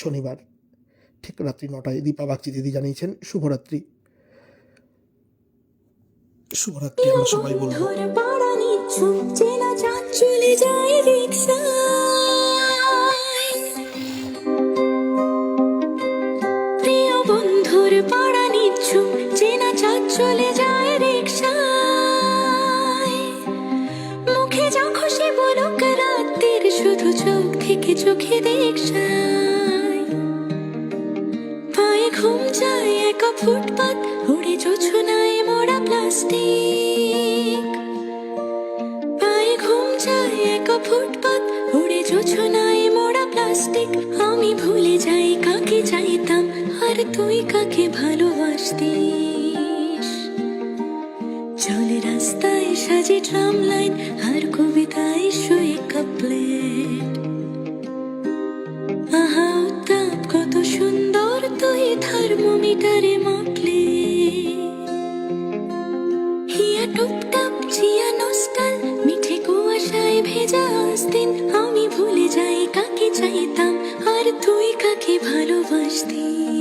শনিবার ঠিক রাত্রি 9টায়। দীপা বাগচি দিদি জানিয়েছেন শুভরাত্রি। শুভরাত্রি আমরা সবাই বলবো। বন্ধুর পাড়া নিঝুম চেনা চাঁদ চলে যায় রিকশায়। প্রিয় বন্ধুর পাড়া নিঝুম চেনা চাঁদ চলে যায় রিকশায়। মুখে যা খুশি বলুক রাতের, শুধু চোখ থেকে চোখে দেখশায়। পায়ে ঘুম যায় একা ফুটপাত, উড়ে জোছনায় মোড়া প্লাস্টিক। পায়ে ঘুম যায় একা ফুটপাত, উড়ে জোছনায় মোড়া প্লাস্টিক। আমি ভুলে যাই কাকে চাইতাম, আর তুই কাকে ভালোবাসতিস। চলে রাস্তায় সাজে ট্রাম লাইন, আর কবিতায় শুয়ে কাপলেট। আহা উত্তাপ কত সুন্দর, তুই থার্মোমিটারে মাপলে। হিয়া টুপটাপ জিয়া নস্টাল, মিঠে কুয়াশায় ভেজা দিন। আমি ভুলে যাই কাকে চাইতাম, আর তুই কাকে ভালোবাসতিস।